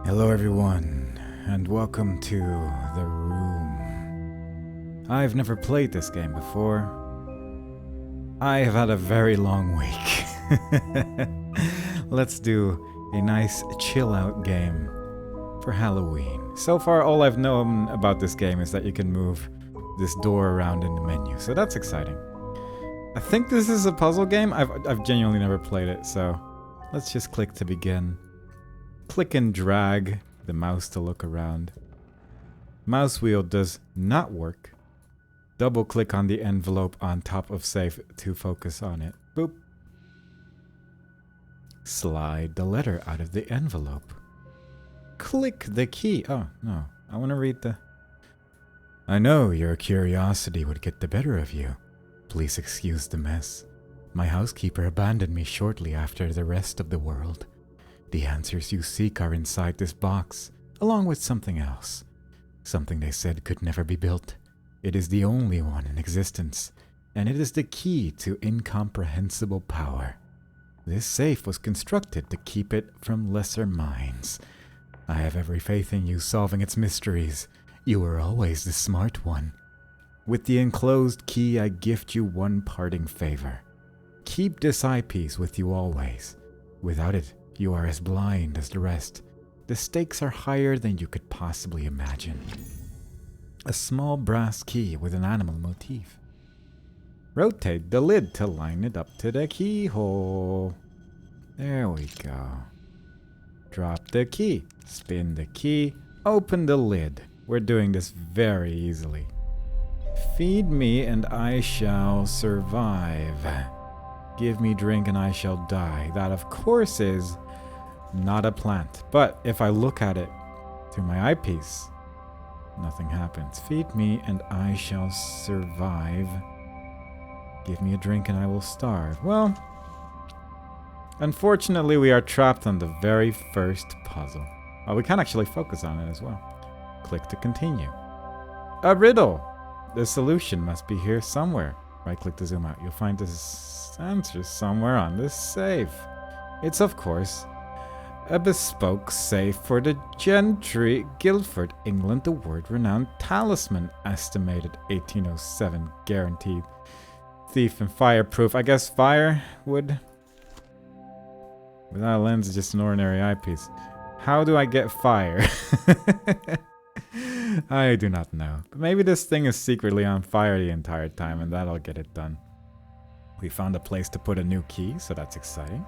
Hello everyone, and welcome to The Room. I've never played this game before. I have had a very long week. Let's do a nice chill out game for Halloween. So far all I've known about this game is that you can move this door around in the menu, so that's exciting. I think this is a puzzle game. I've genuinely never played it, so let's just click to begin. Click and drag the mouse to look around. Mouse wheel does not work. Double click on the envelope on top of safe to focus on it. Boop. Slide the letter out of the envelope. Click the key. Oh, no. I want to read the... I know your curiosity would get the better of you. Please excuse the mess. My housekeeper abandoned me shortly after the rest of the world. The answers you seek are inside this box, along with something else. Something they said could never be built. It is the only one in existence, and it is the key to incomprehensible power. This safe was constructed to keep it from lesser minds. I have every faith in you solving its mysteries. You were always the smart one. With the enclosed key, I gift you one parting favor. Keep this eyepiece with you always. Without it, you are as blind as the rest. The stakes are higher than you could possibly imagine. A small brass key with an animal motif. Rotate the lid to line it up to the keyhole. There we go. Drop the key. Spin the key. Open the lid. We're doing this very easily. Feed me and I shall survive. Give me drink and I shall die. That, of course, is not a plant. But if I look at it through my eyepiece, nothing happens. Feed me and I shall survive. Give me a drink and I will starve. Well, unfortunately, we are trapped on the very first puzzle. Oh, we can actually focus on it as well. Click to continue. A riddle! The solution must be here somewhere. Right-click to zoom out. You'll find this answer somewhere on this safe. It's, of course, a bespoke safe for the gentry, Guildford, England, the world-renowned talisman, estimated 1807, guaranteed. Thief and fireproof. I guess fire would... Without a lens, it's just an ordinary eyepiece. How do I get fire? I do not know. But maybe this thing is secretly on fire the entire time and that'll get it done. We found a place to put a new key, so that's exciting.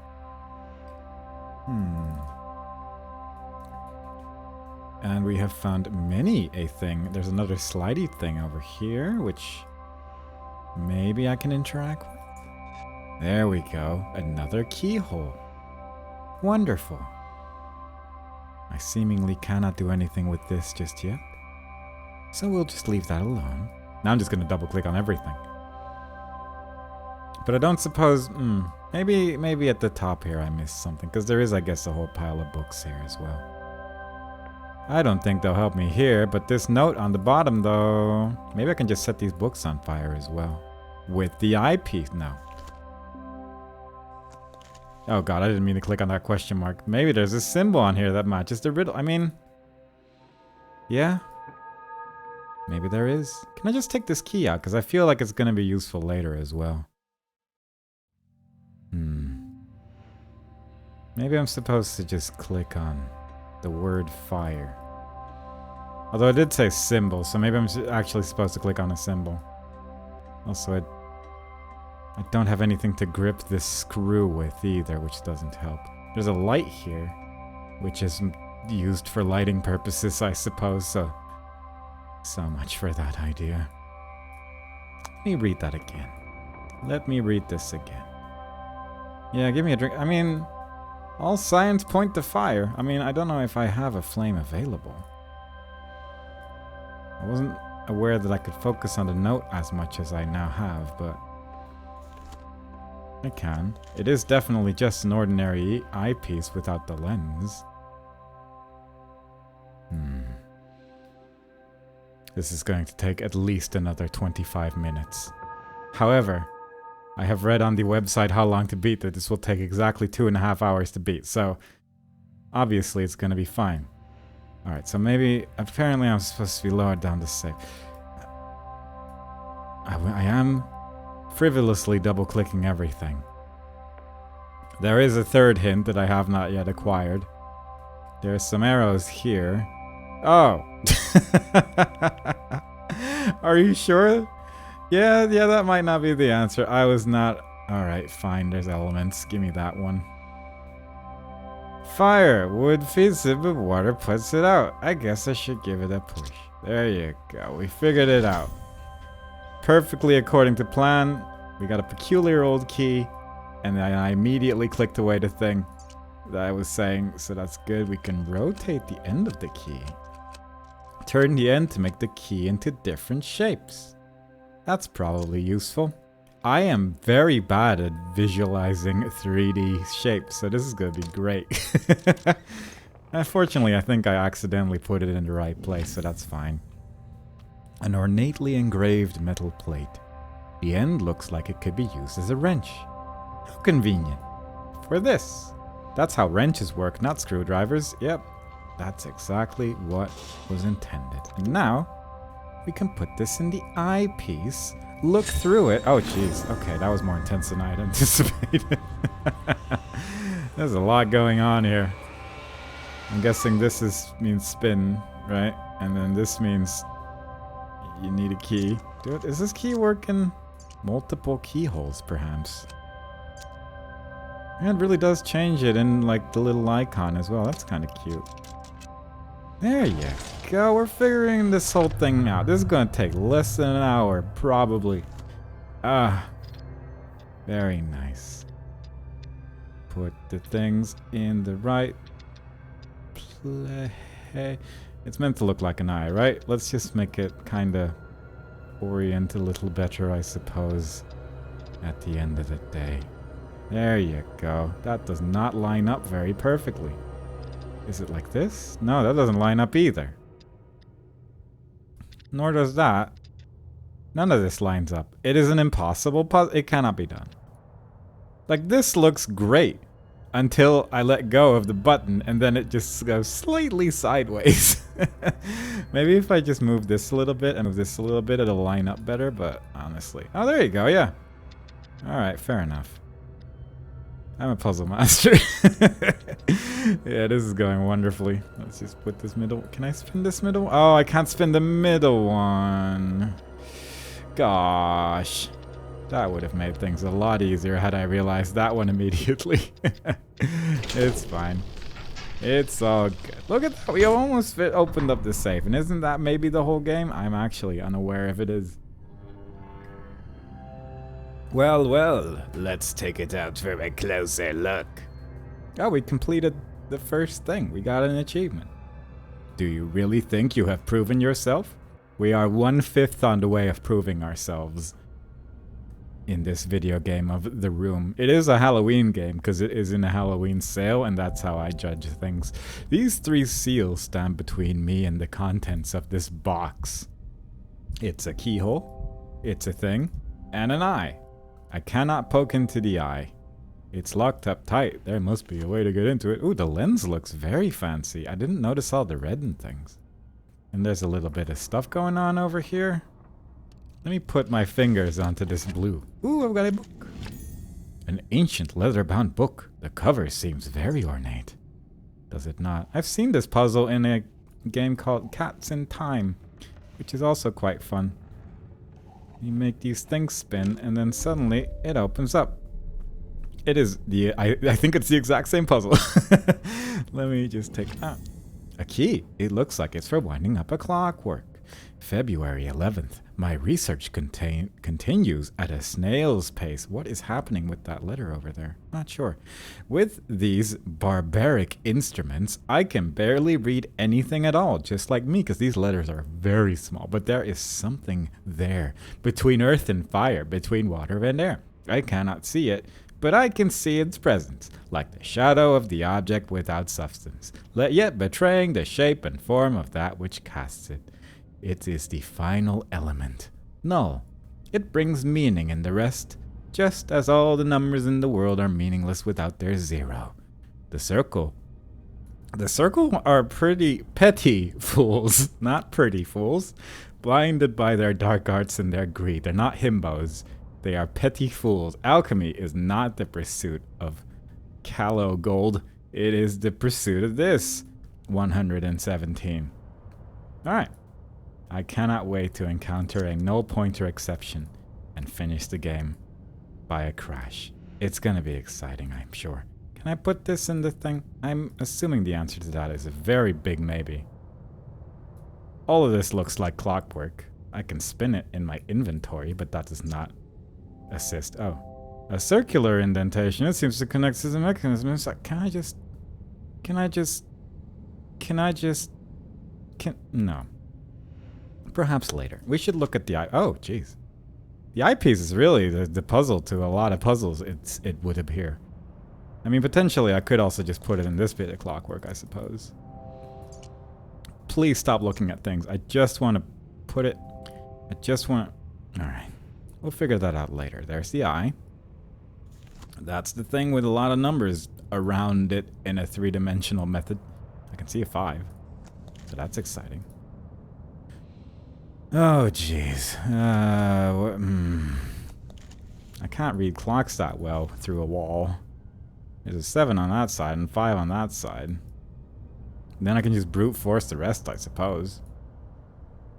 And we have found many a thing. There's another slidey thing over here, which maybe I can interact with. There we go. Another keyhole. Wonderful. I seemingly cannot do anything with this just yet. So we'll just leave that alone. Now I'm just going to double click on everything. But I don't suppose... Maybe at the top here I missed something. Because there is, I guess, a whole pile of books here as well. I don't think they'll help me here. But this note on the bottom, though... Maybe I can just set these books on fire as well. With the eyepiece. No. Oh god, I didn't mean to click on that question mark. Maybe there's a symbol on here that matches the riddle. I mean... Yeah. Maybe there is. Can I just take this key out? Because I feel like it's going to be useful later as well. Maybe I'm supposed to just click on the word fire. Although I did say symbol, so maybe I'm actually supposed to click on a symbol. Also, I don't have anything to grip this screw with either, which doesn't help. There's a light here, which is used for lighting purposes, I suppose, so much for that idea. Let me read that again. Let me read this again. Yeah, give me a drink. I mean, all signs point to fire. I mean, I don't know if I have a flame available. I wasn't aware that I could focus on the note as much as I now have, but I can. It is definitely just an ordinary eyepiece without the lens. This is going to take at least another 25 minutes. However, I have read on the website how long to beat that this will take exactly 2.5 hours to beat, so obviously it's going to be fine. Alright, so maybe... Apparently I'm supposed to be lowered down to safe. I am frivolously double-clicking everything. There is a third hint that I have not yet acquired. There's some arrows here. Oh! Are you sure? Yeah, that might not be the answer. I was not... Alright, fine, there's elements. Give me that one. Fire! Wood feeds it, but water puts it out. I guess I should give it a push. There you go. We figured it out. Perfectly according to plan. We got a peculiar old key. And then I immediately clicked away the thing that I was saying. So that's good. We can rotate the end of the key. Turn the end to make the key into different shapes. That's probably useful. I am very bad at visualizing 3D shapes, so this is going to be great. Unfortunately, I think I accidentally put it in the right place, so that's fine. An ornately engraved metal plate. The end looks like it could be used as a wrench. How convenient. For this. That's how wrenches work, not screwdrivers. Yep, that's exactly what was intended. And now, we can put this in the eyepiece. Look through it. Oh, jeez. Okay, that was more intense than I had anticipated. There's a lot going on here. I'm guessing this means spin, right? And then this means you need a key. Dude, is this key working? Multiple keyholes, perhaps. And it really does change it in, like, the little icon as well. That's kind of cute. There you go. We're figuring this whole thing out. This is going to take less than an hour, probably. Very nice. Put the things in the right place. It's meant to look like an eye, right? Let's just make it kind of orient a little better, I suppose, at the end of the day. There you go. That does not line up very perfectly. Is it like this? No, that doesn't line up either. Nor does that. None of this lines up. It is an impossible puzzle. It cannot be done. Like, this looks great until I let go of the button and then it just goes slightly sideways. Maybe if I just move this a little bit and move this a little bit, it'll line up better, but honestly. Oh, there you go, yeah. Alright, fair enough. I'm a puzzle master. Yeah, this is going wonderfully. Let's just put this middle... Can I spin this middle? Oh, I can't spin the middle one. Gosh. That would have made things a lot easier had I realized that one immediately. It's fine. It's all good. Look at that. We almost opened up the safe. And isn't that maybe the whole game? I'm actually unaware if it is. Well, well, let's take it out for a closer look. Oh, we completed the first thing. We got an achievement. Do you really think you have proven yourself? We are 1/5 on the way of proving ourselves in this video game of The Room. It is a Halloween game because it is in a Halloween sale, and that's how I judge things. These 3 seals stand between me and the contents of this box. It's a keyhole, it's a thing, and an eye. I cannot poke into the eye. It's locked up tight. There must be a way to get into it. Ooh, the lens looks very fancy. I didn't notice all the red and things. And there's a little bit of stuff going on over here. Let me put my fingers onto this blue. Ooh, I've got a book. An ancient leather-bound book. The cover seems very ornate. Does it not? I've seen this puzzle in a game called Cats in Time, which is also quite fun. You make these things spin, and then suddenly it opens up. It is the... I think it's the exact same puzzle. Let me just take... a key. It looks like it's for winding up a clockwork. February 11th. My research continues at a snail's pace. What is happening with that letter over there? Not sure. With these barbaric instruments, I can barely read anything at all, just like me, because these letters are very small. But there is something there, between earth and fire, between water and air. I cannot see it, but I can see its presence, like the shadow of the object without substance, yet betraying the shape and form of that which casts it. It is the final element. Null. It brings meaning in the rest, just as all the numbers in the world are meaningless without their zero. The circle The circle are pretty petty fools, not pretty fools, blinded by their dark arts and their greed. They're not himbos. They are petty fools. Alchemy is not the pursuit of callow gold. It is the pursuit of this. 117. Alright. I cannot wait to encounter a null pointer exception and finish the game by a crash. It's gonna be exciting, I'm sure. Can I put this in the thing? I'm assuming the answer to that is a very big maybe. All of this looks like clockwork. I can spin it in my inventory, but that does not assist. Oh. A circular indentation. It seems to connect to the mechanism. It's like, no. Perhaps later. We should look at the eye. Oh, jeez. The eyepiece is really the puzzle to a lot of puzzles, it would appear. I mean, potentially I could also just put it in this bit of clockwork, I suppose. Please stop looking at things. I just want to put it... Alright. We'll figure that out later. There's the eye. That's the thing with a lot of numbers around it in a three-dimensional method. I can see a 5. So that's exciting. Oh, jeez. I can't read clocks that well through a wall. There's a 7 on that side and 5 on that side. Then I can just brute force the rest, I suppose.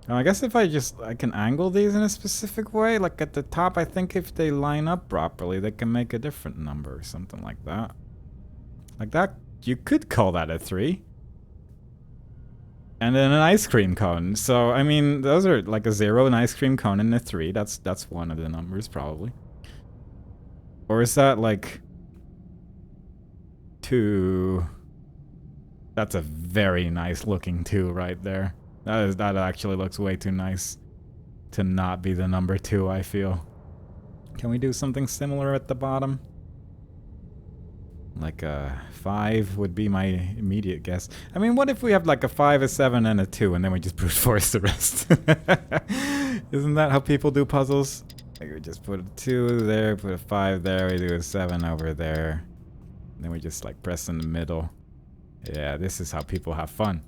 I guess if I can angle these in a specific way. Like at the top, I think if they line up properly, they can make a different number or something like that. Like that, you could call that a 3. And then an ice cream cone. So, I mean, those are like a 0, an ice cream cone, and a 3. That's one of the numbers, probably. Or is that like 2? That's a very nice looking 2 right there. That actually looks way too nice to not be the number 2, I feel. Can we do something similar at the bottom? Like a 5 would be my immediate guess. I mean, what if we have like a 5, a 7, and a 2, and then we just brute force the rest? Isn't that how people do puzzles? Like we just put a 2 there, put a 5 there, we do a 7 over there. And then we just like press in the middle. Yeah, this is how people have fun.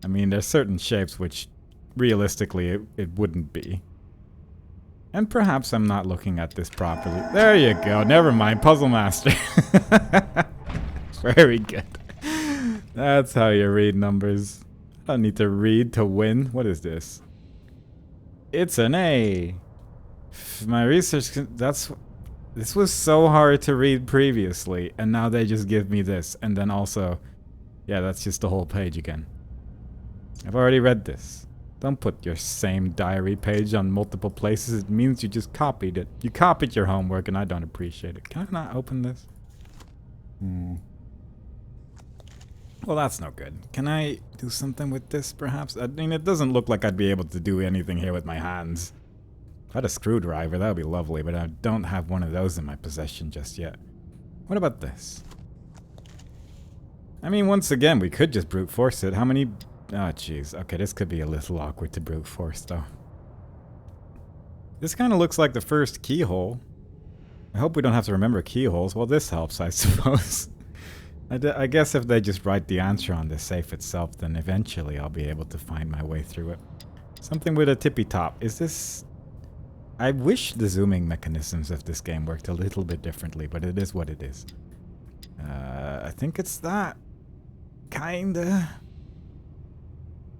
I mean, there's certain shapes which realistically it wouldn't be. And perhaps I'm not looking at this properly. There you go. Never mind. Puzzle Master. Very good. That's how you read numbers. I don't need to read to win. What is this? It's an A. My research... This was so hard to read previously. And now they just give me this. And then also... Yeah, that's just the whole page again. I've already read this. Don't put your same diary page on multiple places. It means you just copied it. You copied your homework and I don't appreciate it. Can I not open this? Well, that's no good. Can I do something with this, perhaps? I mean, it doesn't look like I'd be able to do anything here with my hands. If I had a screwdriver, that would be lovely, but I don't have one of those in my possession just yet. What about this? I mean, once again, we could just brute force it. How many... Oh, jeez. Okay, this could be a little awkward to brute force, though. This kind of looks like the first keyhole. I hope we don't have to remember keyholes. Well, this helps, I suppose. I guess if they just write the answer on the safe itself, then eventually I'll be able to find my way through it. Something with a tippy top. Is this... I wish the zooming mechanisms of this game worked a little bit differently, but it is what it is. I think it's that. Kinda.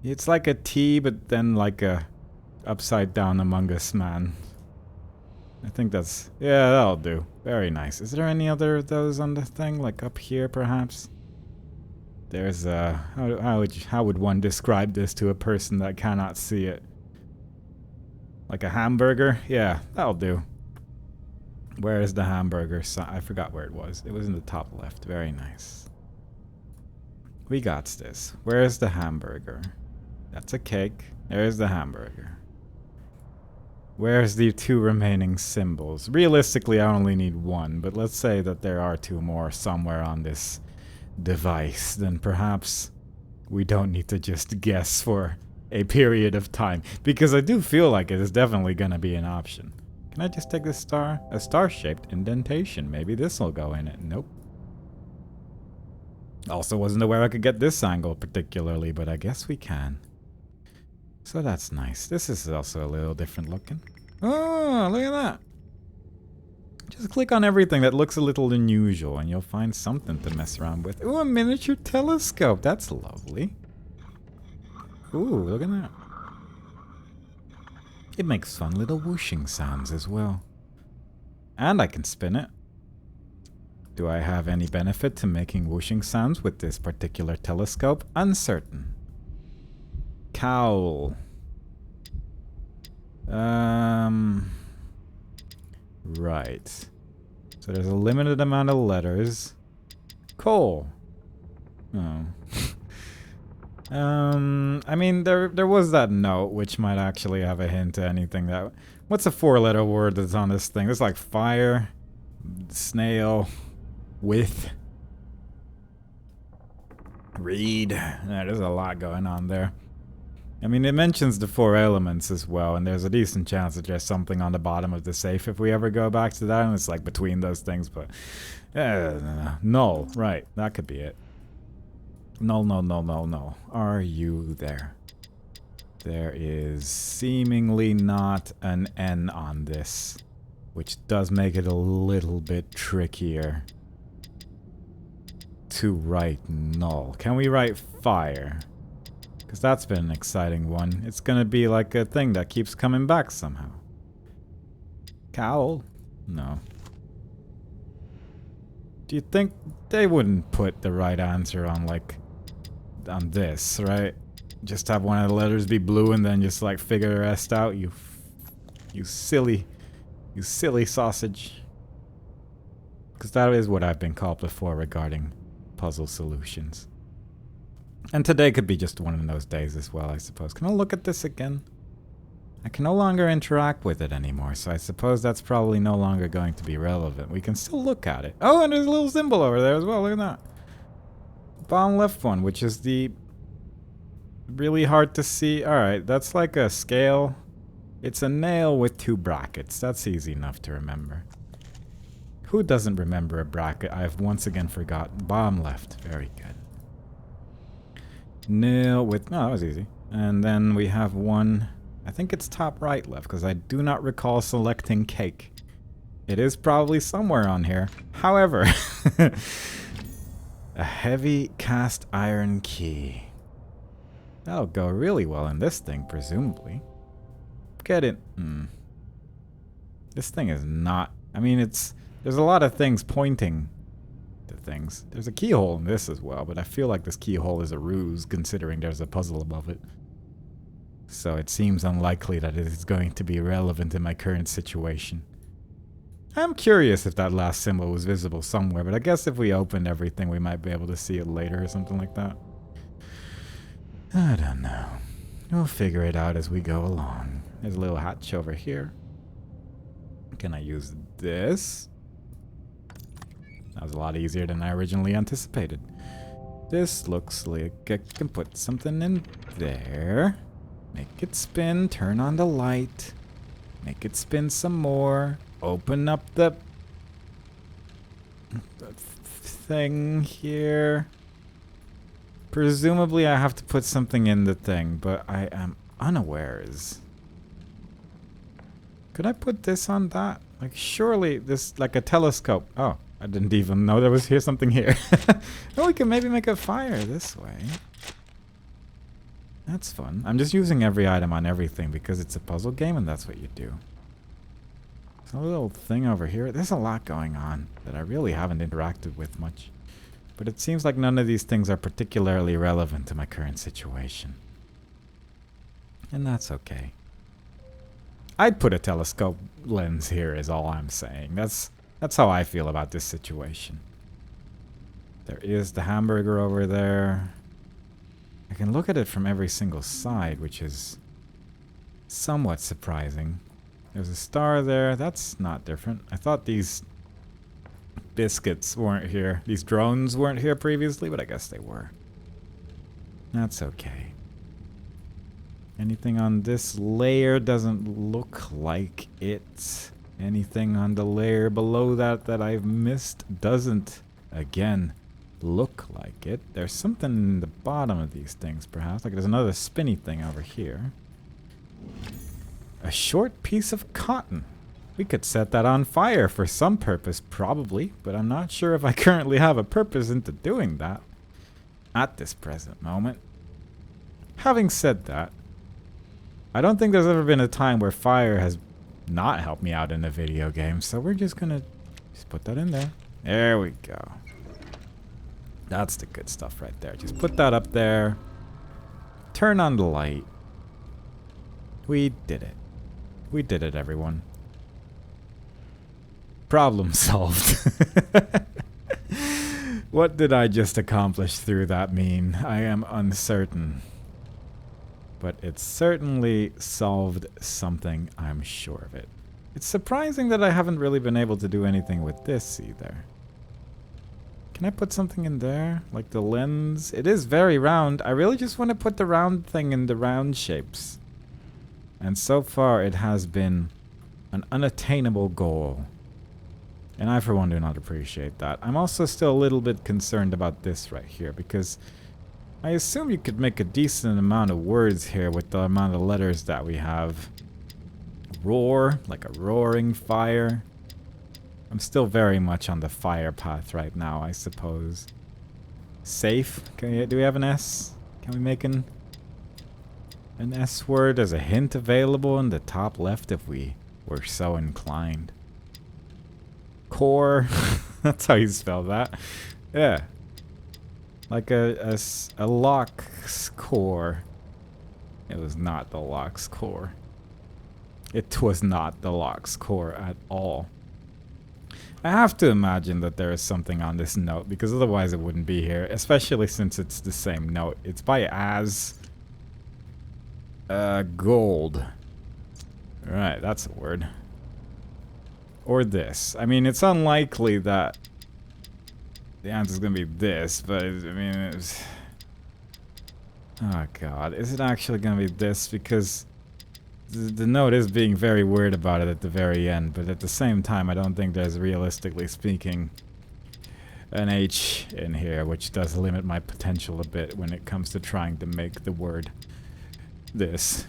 It's like a T, but then like a upside down Among Us man. I think that's... Yeah, that'll do. Very nice. Is there any other of those on the thing? Like up here, perhaps? There's a... How would one describe this to a person that cannot see it? Like a hamburger? Yeah, that'll do. Where is the hamburger? I forgot where it was. It was in the top left. Very nice. We got this. Where is the hamburger? That's a cake. There's the hamburger. Where's the 2 remaining symbols? Realistically, I only need 1, but let's say that there are 2 more somewhere on this device. Then perhaps we don't need to just guess for a period of time. Because I do feel like it is definitely going to be an option. Can I just take this star? A star-shaped indentation. Maybe this will go in it. Nope. Also wasn't aware I could get this angle particularly, but I guess we can. So that's nice. This is also a little different looking. Oh, look at that. Just click on everything that looks a little unusual and you'll find something to mess around with. Ooh, a miniature telescope. That's lovely. Ooh, look at that. It makes fun little whooshing sounds as well. And I can spin it. Do I have any benefit to making whooshing sounds with this particular telescope? Uncertain. Cowl. Right. So there's a limited amount of letters. Coal. Oh. I mean, there was that note, which might actually have a hint to anything that... What's a 4-letter word that's on this thing? There's like fire, snail, with, read. There's a lot going on there. I mean, it mentions the 4 elements as well, and there's a decent chance that there's something on the bottom of the safe if we ever go back to that, and it's like between those things, but... null, right, that could be it. Null, null, null, null, null. Are you there? There is seemingly not an N on this, which does make it a little bit trickier to write null. Can we write fire? Because that's been an exciting one. It's gonna be like a thing that keeps coming back somehow. Cowl? No. Do you think they wouldn't put the right answer on, like, on this, right? Just have one of the letters be blue and then just, like, figure the rest out? You silly sausage. Because that is what I've been called before regarding puzzle solutions. And today could be just one of those days as well, I suppose. Can I look at this again? I can no longer interact with it anymore, so I suppose that's probably no longer going to be relevant. We can still look at it. Oh, and there's a little symbol over there as well. Look at that. Bottom left one, which is the really hard to see. Alright, that's like a scale. It's a nail with 2 brackets. That's easy enough to remember. Who doesn't remember a bracket? I've once again forgotten. Bottom left. Very good. Nail with... Oh, that was easy. And then we have one... I think it's top right left, because I do not recall selecting cake. It is probably somewhere on here. However... a heavy cast iron key. That'll go really well in this thing, presumably. Get it. This thing is not... I mean, it's... There's a lot of things pointing to things. There's a keyhole in this as well, but I feel like this keyhole is a ruse, considering there's a puzzle above it. So it seems unlikely that it is going to be relevant in my current situation. I'm curious if that last symbol was visible somewhere, but I guess if we opened everything, we might be able to see it later or something like that. I don't know. We'll figure it out as we go along. There's a little hatch over here. Can I use this? That was a lot easier than I originally anticipated. This looks like I can put something in there. Make it spin, turn on the light. Make it spin some more. Open up the thing here. Presumably I have to put something in the thing, but I am unawares. Could I put this on that? Like, surely this, like a telescope. Oh, I didn't even know there was something here. Oh, we can maybe make a fire this way. That's fun. I'm just using every item on everything because it's a puzzle game and that's what you do. There's a little thing over here. There's a lot going on that I really haven't interacted with much. But it seems like none of these things are particularly relevant to my current situation. And that's okay. I'd put a telescope lens here is all I'm saying. That's how I feel about this situation. There is the hamburger over there. I can look at it from every single side, which is somewhat surprising. There's a star there. That's not different. I thought these biscuits weren't here. These drones weren't here previously, but I guess they were. That's okay. Anything on this layer doesn't look like it. Anything on the layer below that I've missed doesn't. Again, look like it. There's something in the bottom of these things, perhaps. Like there's another spinny thing over here. A short piece of cotton. We could set that on fire for some purpose, probably, but I'm not sure if I currently have a purpose into doing that at this present moment. Having said that, I don't think there's ever been a time where fire has not helped me out in a video game, so we're just gonna just put that in there. There we go. That's the good stuff right there. Just put that up there. Turn on the light. We did it. We did it, everyone. Problem solved. What did I just accomplish through that mean? I am uncertain. But it certainly solved something, I'm sure of it. It's surprising that I haven't really been able to do anything with this either. Can I put something in there? Like the lens? It is very round. I really just want to put the round thing in the round shapes. And so far it has been an unattainable goal. And I for one do not appreciate that. I'm also still a little bit concerned about this right here because I assume you could make a decent amount of words here with the amount of letters that we have. Roar, like a roaring fire. I'm still very much on the fire path right now, I suppose. Safe. Okay, do we have an S? Can we make an S word? There's a hint available in the top left if we were so inclined. Core. That's how you spell that. Yeah. Like a lock's core. It was not the lock's core. It was not the lock's core at all. I have to imagine that there is something on this note because otherwise it wouldn't be here, especially since it's the same note. It's by Az Gold. Right, that's a word. Or this. I mean, it's unlikely that the answer is going to be this, but I mean, it's... Oh god, is it actually going to be this? Because the note is being very weird about it at the very end, but at the same time, I don't think there's, realistically speaking, an H in here, which does limit my potential a bit when it comes to trying to make the word this.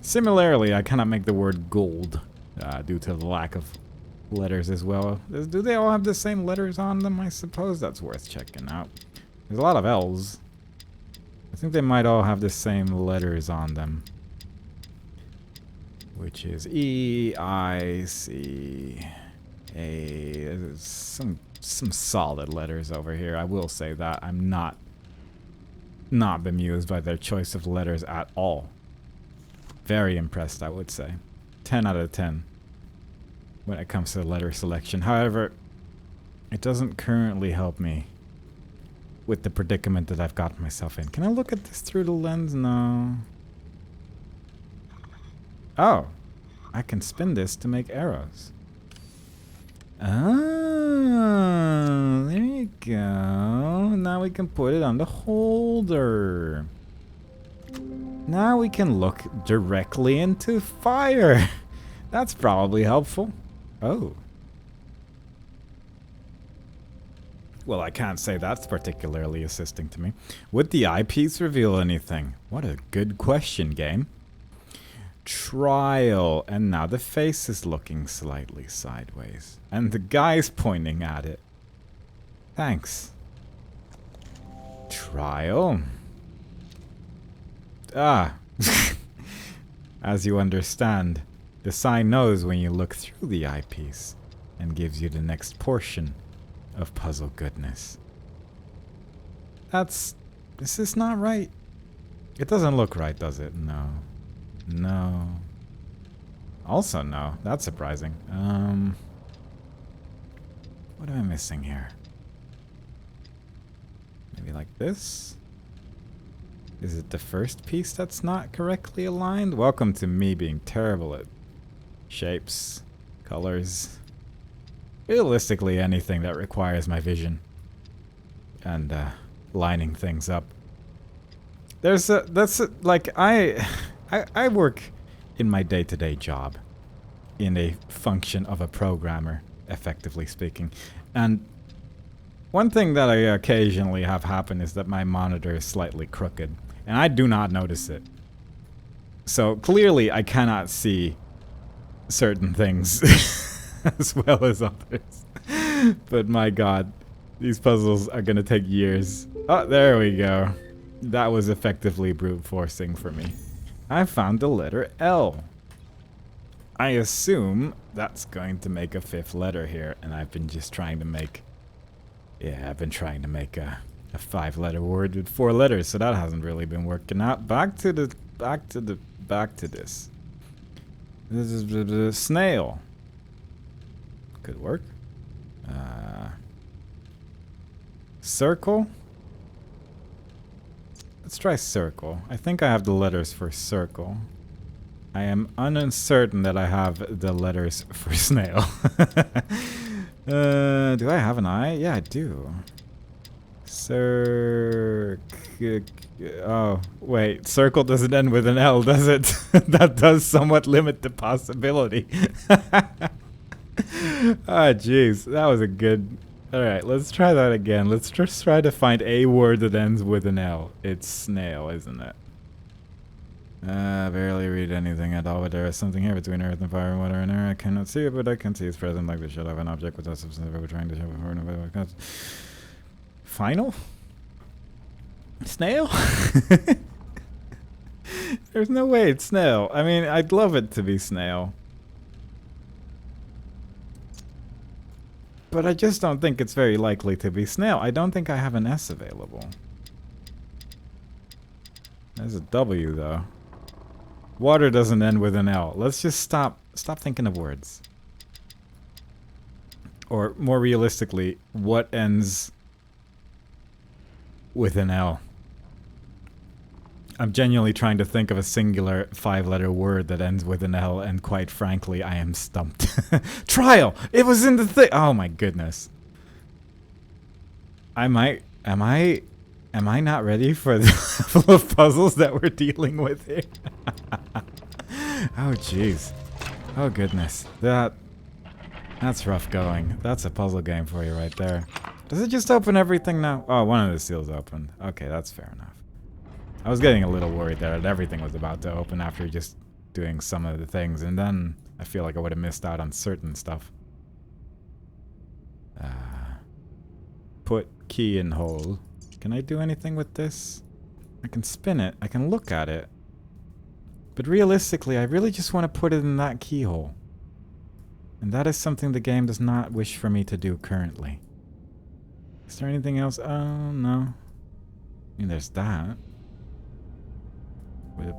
Similarly, I cannot make the word gold due to the lack of letters as well. Do they all have the same letters on them? I suppose that's worth checking out. There's a lot of L's. I think they might all have the same letters on them. Which is E, I, C, A. There's some solid letters over here. I will say that. I'm not bemused by their choice of letters at all. Very impressed, I would say. 10 out of 10 when it comes to letter selection. However, it doesn't currently help me with the predicament that I've got myself in. Can I look at this through the lens? No. Oh, I can spin this to make arrows. Oh, there you go. Now we can put it on the holder. Now we can look directly into fire. That's probably helpful. Oh. Well, I can't say that's particularly assisting to me. Would the eyepiece reveal anything? What a good question, game. Trial. And now the face is looking slightly sideways. And the guy's pointing at it. Thanks. Trial. Ah. As you understand, the sign knows when you look through the eyepiece and gives you the next portion of puzzle goodness. This is not right. It doesn't look right, does it? No. No. Also no. That's surprising. What am I missing here? Maybe like this? Is it the first piece that's not correctly aligned? Welcome to me being terrible at shapes, colors. Realistically, anything that requires my vision and lining things up. Like I work in my day-to-day job in a function of a programmer, effectively speaking, and One thing that I occasionally have happen is that my monitor is slightly crooked, and I do not notice it. So clearly I cannot see certain things as well as others. But my god, these puzzles are gonna take years. Oh, there we go. That was effectively brute forcing for me. I found the letter L. I assume that's going to make a 5th letter here, and I've been just trying to make... Yeah, I've been trying to make a 5-letter word with 4 letters, so that hasn't really been working out. Back to this. This is the snail. Could work. Circle? Let's try circle. I think I have the letters for circle. I am uncertain that I have the letters for snail. Do I have an I? Yeah, I do. Oh, wait. Circle doesn't end with an L, does it? That does somewhat limit the possibility. Ah, jeez. That was a good... Alright, let's try that again. Let's just try to find a word that ends with an L. It's snail, isn't it? Barely read anything at all, but there is something here between earth and fire and water and air. I cannot see it, but I can see it's present like the shadow of an object with a substance that we're trying to show before. Final? Snail? There's no way it's snail. I mean, I'd love it to be snail. But I just don't think it's very likely to be snail. I don't think I have an S available. There's a W, though. Water doesn't end with an L. Let's just stop thinking of words. Or, more realistically, what ends with an L? I'm genuinely trying to think of a singular 5-letter word that ends with an L, and quite frankly, I am stumped. Trial! It was in the thing! Oh my goodness. Am I not ready for the level of puzzles that we're dealing with here? Oh jeez. Oh goodness. That's rough going. That's a puzzle game for you right there. Does it just open everything now? Oh, one of the seals opened. Okay, that's fair enough. I was getting a little worried there that everything was about to open after just doing some of the things, and then I feel like I would have missed out on certain stuff. Put key in hole. Can I do anything with this? I can spin it. I can look at it. But realistically, I really just want to put it in that keyhole. And that is something the game does not wish for me to do currently. Is there anything else? Oh, no. I mean, there's that. With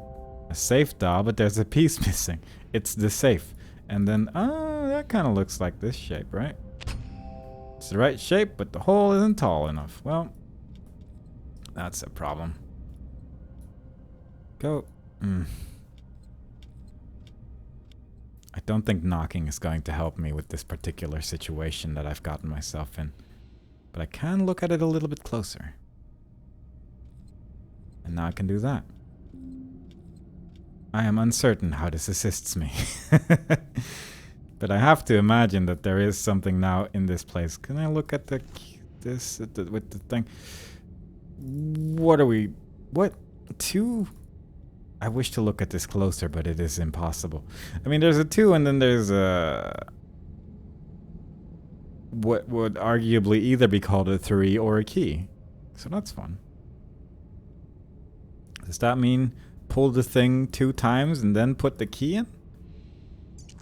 a safe dial, but there's a piece missing. It's the safe. And then, oh, that kind of looks like this shape, right? It's the right shape, but the hole isn't tall enough. Well, that's a problem. Go. I don't think knocking is going to help me with this particular situation that I've gotten myself in. But I can look at it a little bit closer. And now I can do that. I am uncertain how this assists me. But I have to imagine that there is something now in this place. Can I look at with the thing? What are we... What? 2? I wish to look at this closer, but it is impossible. I mean, there's a 2 and then there's a... what would arguably either be called a 3 or a key. So that's fun. Does that mean pull the thing 2 times and then put the key in?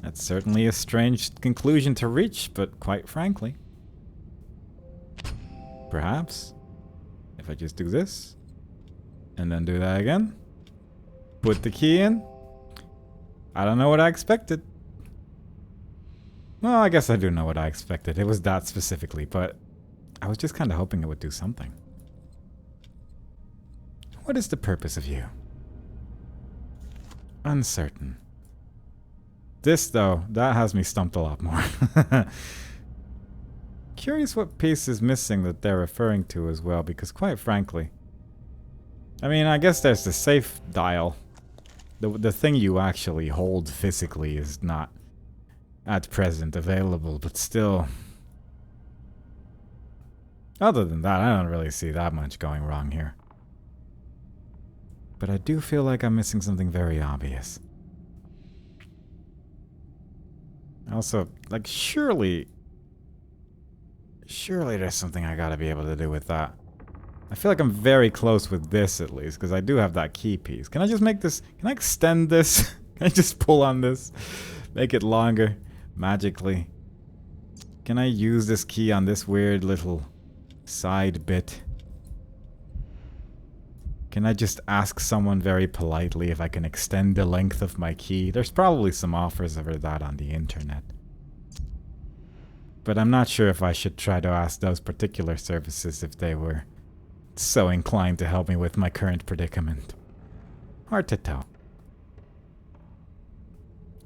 That's certainly a strange conclusion to reach, but quite frankly. Perhaps. If I just do this. And then do that again. Put the key in. I don't know what I expected. Well, I guess I do know what I expected. It was that specifically, but I was just kind of hoping it would do something. What is the purpose of you? Uncertain. This, though, that has me stumped a lot more. Curious what piece is missing that they're referring to as well, because quite frankly... I mean, I guess there's the safe dial. The thing you actually hold physically is not at present available, but still... Other than that, I don't really see that much going wrong here. But I do feel like I'm missing something very obvious. Also, like, surely there's something I gotta be able to do with that. I feel like I'm very close with this, at least, because I do have that key piece. Can I just make this... Can I extend this? Can I just pull on this? Make it longer, magically. Can I use this key on this weird little side bit? Can I just ask someone very politely if I can extend the length of my key? There's probably some offers of that on the internet. But I'm not sure if I should try to ask those particular services if they were so inclined to help me with my current predicament. Hard to tell.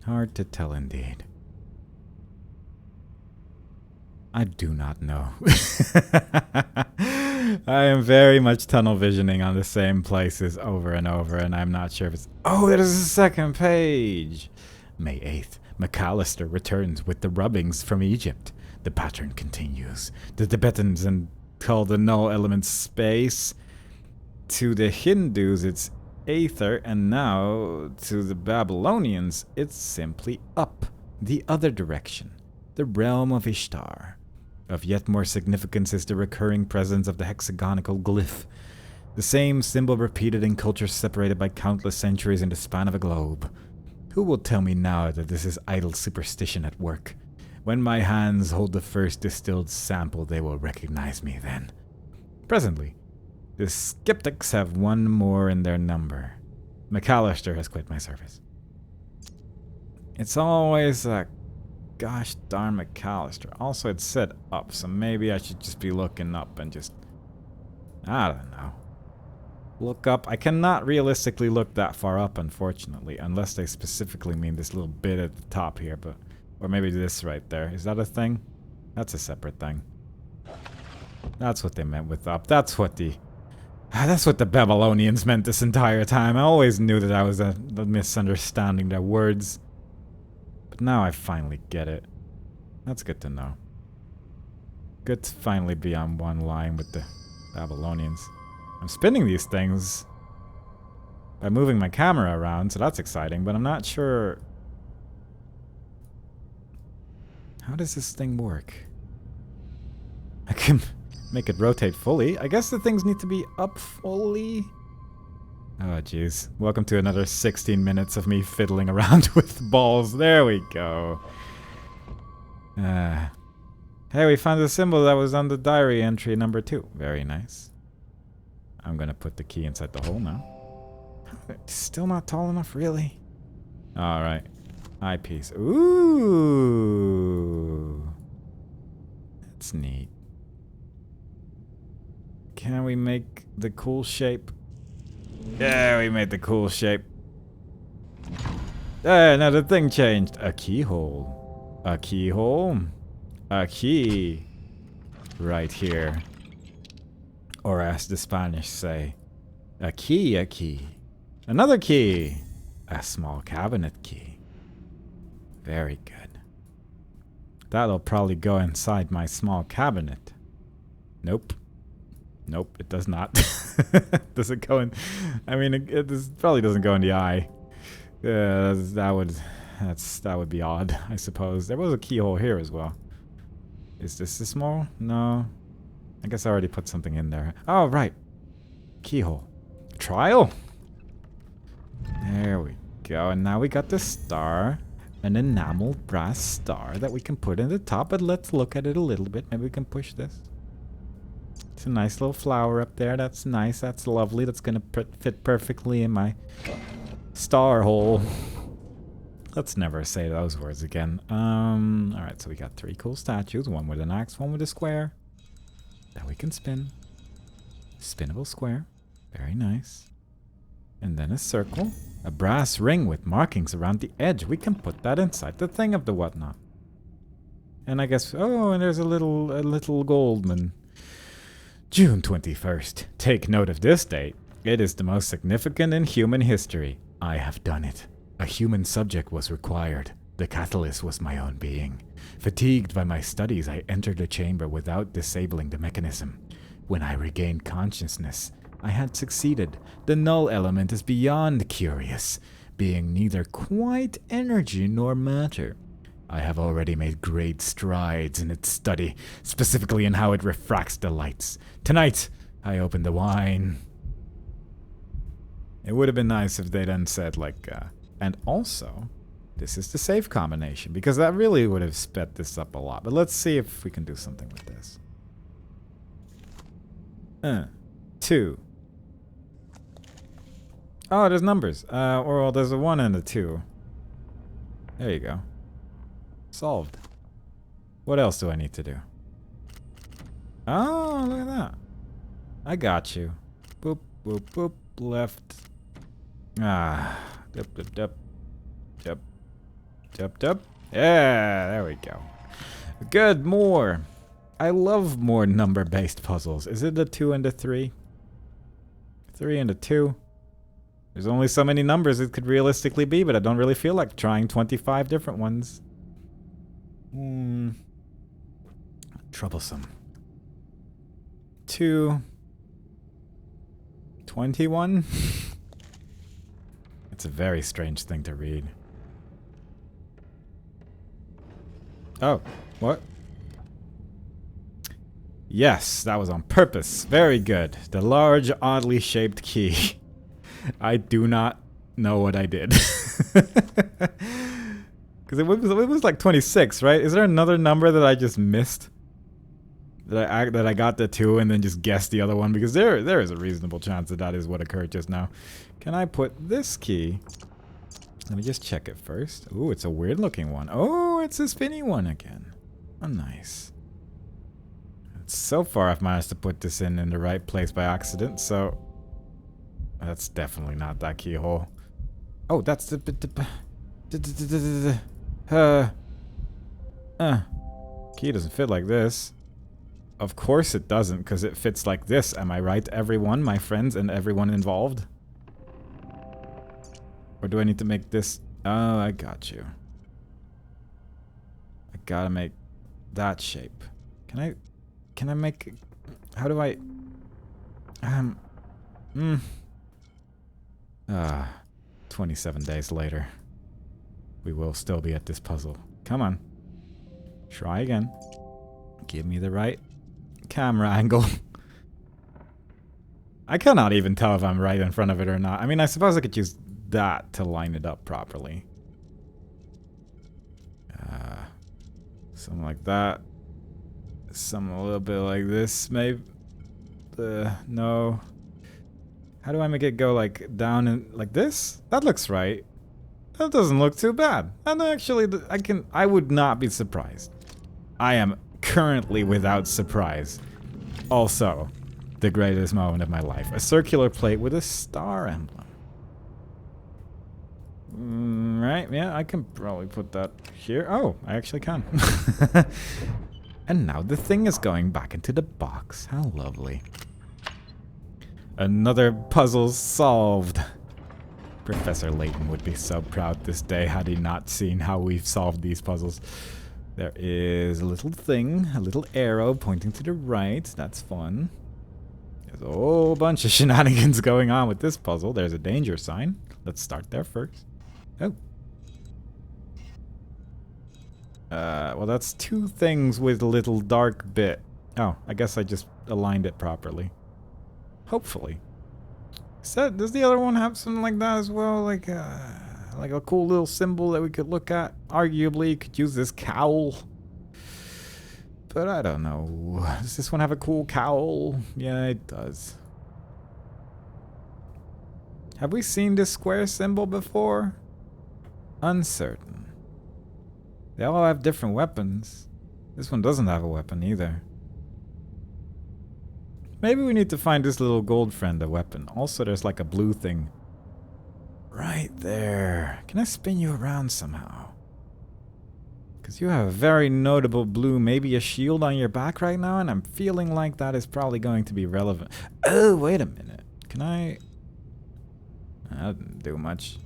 Hard to tell indeed. I do not know. I am very much tunnel visioning on the same places over and over, and I'm not sure if it's... Oh, there's a second page! May 8th, McAllister returns with the rubbings from Egypt. The pattern continues. The Tibetans call the null element space. To the Hindus, it's aether, and now to the Babylonians, it's simply up, the other direction, the realm of Ishtar. Of yet more significance is the recurring presence of the hexagonal glyph, the same symbol repeated in cultures separated by countless centuries in the span of a globe. Who will tell me now that this is idle superstition at work? When my hands hold the first distilled sample, they will recognize me then. Presently, the skeptics have one more in their number. McAllister has quit my service. It's always a gosh darn McAllister. Also, it said up, so maybe I should just be looking up and just... I don't know. Look up. I cannot realistically look that far up, unfortunately, unless they specifically mean this little bit at the top here, but... Or maybe this right there. Is that a thing? That's a separate thing. That's what they meant with up. That's what the Babylonians meant this entire time. I always knew that I was misunderstanding their words. But now I finally get it. That's good to know. Good to finally be on one line with the Babylonians. I'm spinning these things by moving my camera around, so that's exciting, but I'm not sure... How does this thing work? I can make it rotate fully. I guess the things need to be up fully. Oh, jeez. Welcome to another 16 minutes of me fiddling around with balls. There we go. Hey, we found a symbol that was on the diary entry number 2. Very nice. I'm gonna put the key inside the hole now. Still not tall enough, really? Alright. Eyepiece. Ooh. That's neat. Can we make the cool shape? Yeah, we made the cool shape. Now the thing changed. A keyhole. A keyhole. A key. Right here. Or as the Spanish say, a key, a key. Another key. A small cabinet key. Very good. That'll probably go inside my small cabinet. Nope. Nope, it does not. Does it go in? I mean, it probably doesn't go in the eye. That would be odd, I suppose. There was a keyhole here as well. Is this a small? No. I guess I already put something in there. Oh, right. Keyhole. Trial? There we go. And now we got the star. An enamel brass star that we can put in the top. But let's look at it a little bit. Maybe we can push this. It's a nice little flower up there. That's nice. That's lovely. That's going to fit perfectly in my star hole. Let's never say those words again. Alright, so we got 3 cool statues. One with an axe, one with a square. That we can spin. Spinnable square. Very nice. And then a circle. A brass ring with markings around the edge. We can put that inside the thing of the whatnot. And I guess... Oh, and there's a little Goldman. June 21st. Take note of this date. It is the most significant in human history. I have done it. A human subject was required. The catalyst was my own being. Fatigued by my studies, I entered the chamber without disabling the mechanism. When I regained consciousness, I had succeeded. The null element is beyond curious, being neither quite energy nor matter. I have already made great strides in its study, specifically in how it refracts the lights. Tonight, I opened the wine. It would have been nice if they then said, like, and also, this is the safe combination, because that really would have sped this up a lot. But let's see if we can do something with this. 2. Oh, there's numbers. Or well, there's a 1 and a 2. There you go. Solved. What else do I need to do? Oh, look at that. I got you. Boop, boop, boop. Left. Ah. Dup, dup, dup. Dup. Dup, dup. Yeah, there we go. Good, more. I love more number-based puzzles. Is it a 2 and a 3? 3 and a 2? There's only so many numbers it could realistically be, but I don't really feel like trying 25 different ones. Troublesome. 2. 21? It's a very strange thing to read. Oh, what? Yes, that was on purpose. Very good. The large, oddly shaped key. I do not know what I did. Because it was like 26, right? Is there another number that I just missed? That I got the 2 and then just guessed the other one? Because there is a reasonable chance that that is what occurred just now. Can I put this key? Let me just check it first. Ooh, it's a weird looking one. Oh, it's a spinny one again. Oh, nice. So far, I've managed to put this in the right place by accident, so that's definitely not that keyhole. Oh, that's the key doesn't fit like this. Of course it doesn't, because it fits like this. Am I right, everyone, my friends, and everyone involved? Or do I need to make this? Oh, I got you. I gotta make that shape. Can I make... How do I... 27 days later. We will still be at this puzzle. Come on. Try again. Give me the right camera angle. I cannot even tell if I'm right in front of it or not. I mean, I suppose I could use that to line it up properly. Something like that. Something a little bit like this, maybe. No. How do I make it go like down and like this? That looks right. That doesn't look too bad. And actually, I would not be surprised. I am currently without surprise. Also, the greatest moment of my life. A circular plate with a star emblem. Right, yeah, I can probably put that here. Oh, I actually can. And now the thing is going back into the box. How lovely. Another puzzle solved. Professor Layton would be so proud this day had he not seen how we've solved these puzzles. There is a little thing, a little arrow pointing to the right. That's fun. There's a whole bunch of shenanigans going on with this puzzle. There's a danger sign. Let's start there first. Oh. Well, that's 2 things with a little dark bit. Oh, I guess I just aligned it properly. Hopefully. Does the other one have something like that as well? Like a cool little symbol that we could look at? Arguably, could use this cowl. But I don't know. Does this one have a cool cowl? Yeah, it does. Have we seen this square symbol before? Uncertain. They all have different weapons. This one doesn't have a weapon either. Maybe we need to find this little gold friend a weapon. Also, there's like a blue thing right there. Can I spin you around somehow? Because you have a very notable blue, maybe a shield on your back right now, and I'm feeling like that is probably going to be relevant. Oh, wait a minute. Can I... That didn't do much.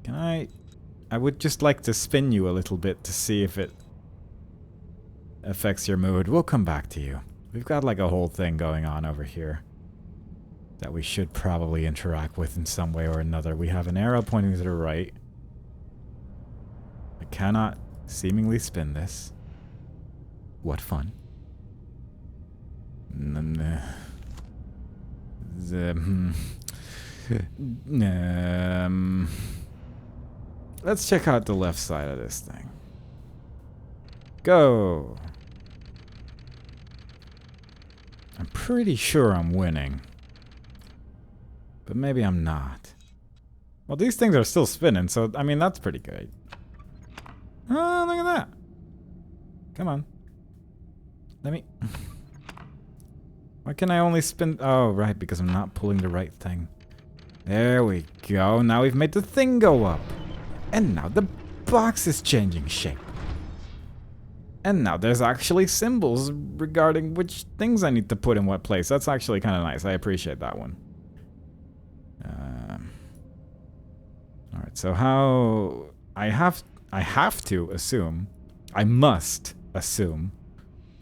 Can I would just like to spin you a little bit to see if it affects your mood. We'll come back to you. We've got like a whole thing going on over here that we should probably interact with in some way or another. We have an arrow pointing to the right. I cannot seemingly spin this. What fun. Let's check out the left side of this thing. Go! I'm pretty sure I'm winning. But maybe I'm not. Well, these things are still spinning, so, I mean, that's pretty good. Oh, look at that. Come on. Let me... Why can I only spin... Oh, right, because I'm not pulling the right thing. There we go. Now we've made the thing go up. And now the box is changing shape. And now there's actually symbols regarding which things I need to put in what place. That's actually kind of nice. I appreciate that one. Alright, so how... I have to assume... I must assume...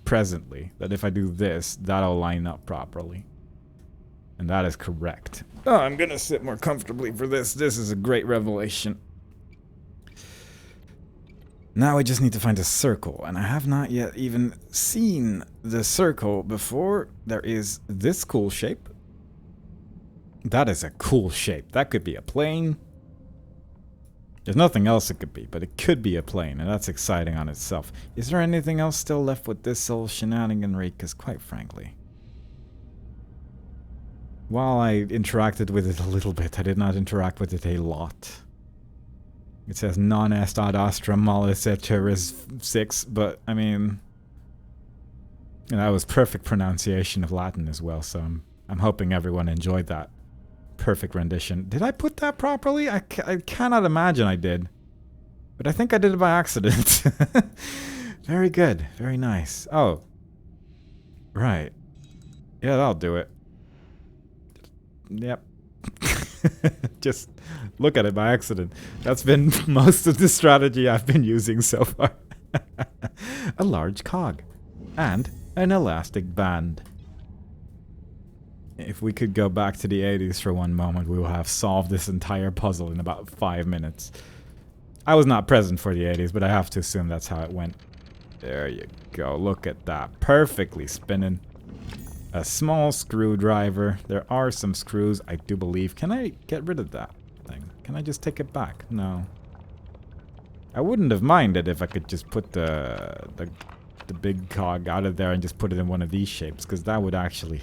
presently, that if I do this, that'll line up properly. And that is correct. Oh, I'm gonna sit more comfortably for this. This is a great revelation. Now I just need to find a circle, and I have not yet even seen the circle before. There is this cool shape. That is a cool shape. That could be a plane. There's nothing else it could be, but it could be a plane, and that's exciting on itself. Is there anything else still left with this old shenaniganry? Because quite frankly, while I interacted with it a little bit, I did not interact with it a lot. It says non est ad astra malus et terris 6, but I mean, and that was perfect pronunciation of Latin as well, so I'm hoping everyone enjoyed that. Perfect rendition. Did I put that properly? I cannot imagine I did. But I think I did it by accident. Very good. Very nice. Oh. Right. Yeah, that'll do it. Yep. Just look at it by accident. That's been most of the strategy I've been using so far. A large cog. And an elastic band. If we could go back to the 80s for one moment, we will have solved this entire puzzle in about 5 minutes. I was not present for the 80s, but I have to assume that's how it went. There you go. Look at that. Perfectly spinning. A small screwdriver. There are some screws, I do believe. Can I get rid of that thing? Can I just take it back? No. I wouldn't have minded if I could just put the big cog out of there and just put it in one of these shapes, because that would actually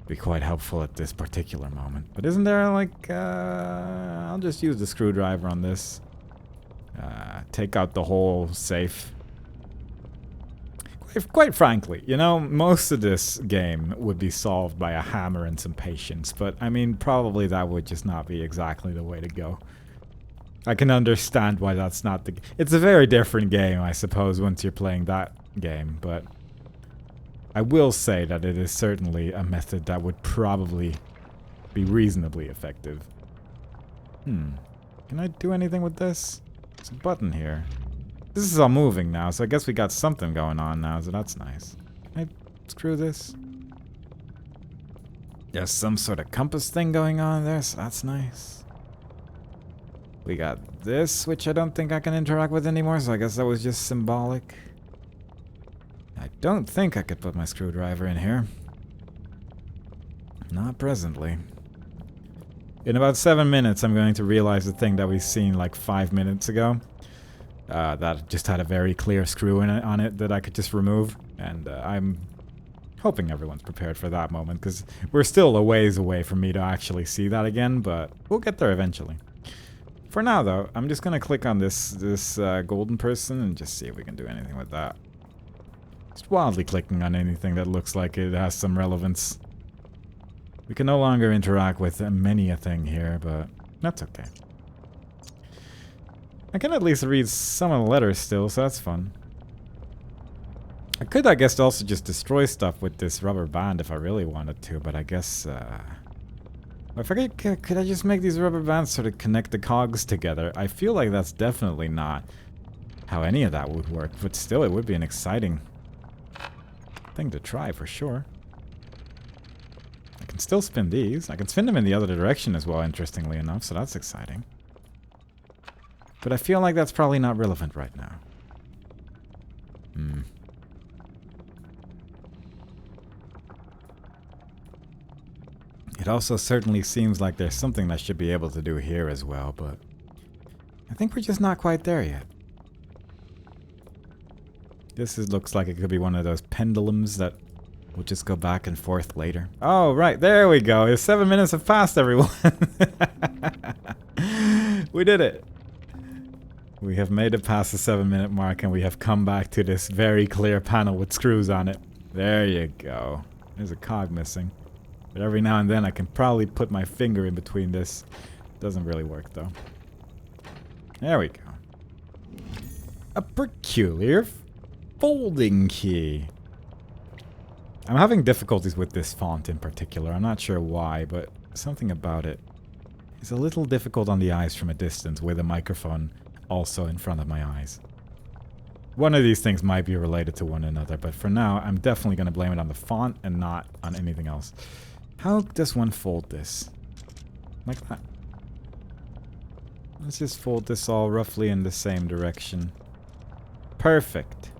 be quite helpful at this particular moment. But isn't there like, I'll just use the screwdriver on this. Take out the whole safe. Quite frankly, you know, most of this game would be solved by a hammer and some patience, but I mean, probably that would just not be exactly the way to go. I can understand why that's not the... It's a very different game, I suppose, once you're playing that game, but I will say that it is certainly a method that would probably be reasonably effective. Can I do anything with this? There's a button here. This is all moving now, so I guess we got something going on now, so that's nice. Can I screw this? There's some sort of compass thing going on there, so that's nice. We got this, which I don't think I can interact with anymore, so I guess that was just symbolic. I don't think I could put my screwdriver in here. Not presently. In about 7 minutes, I'm going to realize the thing that we've seen like 5 minutes ago. That just had a very clear screw on it that I could just remove. And I'm hoping everyone's prepared for that moment, because we're still a ways away from me to actually see that again, but we'll get there eventually. For now, though, I'm just going to click on this golden person and just see if we can do anything with that. Just wildly clicking on anything that looks like it has some relevance. We can no longer interact with many a thing here, but that's okay. I can at least read some of the letters still, so that's fun. I could, I guess, also just destroy stuff with this rubber band if I really wanted to, but I guess, if I could I just make these rubber bands sort of connect the cogs together? I feel like that's definitely not how any of that would work, but still, it would be an exciting thing to try for sure. I can still spin these. I can spin them in the other direction as well, interestingly enough, so that's exciting. But I feel like that's probably not relevant right now. It also certainly seems like there's something I should be able to do here as well, but I think we're just not quite there yet. Looks like it could be one of those pendulums that will just go back and forth later. Oh, right, there we go. 7 minutes have passed, everyone. We did it. We have made it past the 7-minute mark, and we have come back to this very clear panel with screws on it. There you go. There's a cog missing. But every now and then I can probably put my finger in between this. Doesn't really work, though. There we go. A peculiar folding key. I'm having difficulties with this font in particular. I'm not sure why, but something about it is a little difficult on the eyes from a distance with a microphone also in front of my eyes. One of these things might be related to one another, but for now, I'm definitely going to blame it on the font and not on anything else. How does one fold this? Like that. Let's just fold this all roughly in the same direction. Perfect.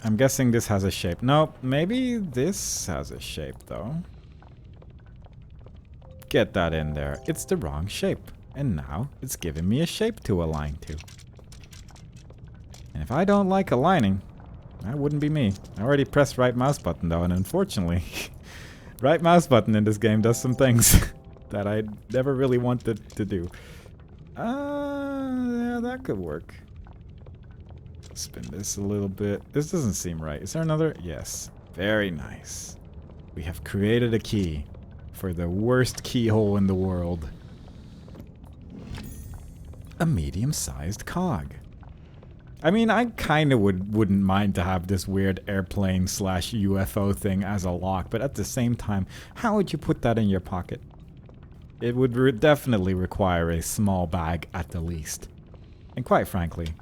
I'm guessing this has a shape. Nope, maybe this has a shape, though. Get that in there. It's the wrong shape. And now it's giving me a shape to align to. And if I don't like aligning, that wouldn't be me. I already pressed right mouse button, though, and unfortunately, right mouse button in this game does some things that I never really wanted to do. Yeah, that could work. Spin this a little bit. This doesn't seem right. Is there another? Yes. Very nice. We have created a key for the worst keyhole in the world. A medium-sized cog. I mean, I kind of wouldn't mind to have this weird airplane / UFO thing as a lock, but at the same time, how would you put that in your pocket? It would definitely require a small bag at the least. And quite frankly,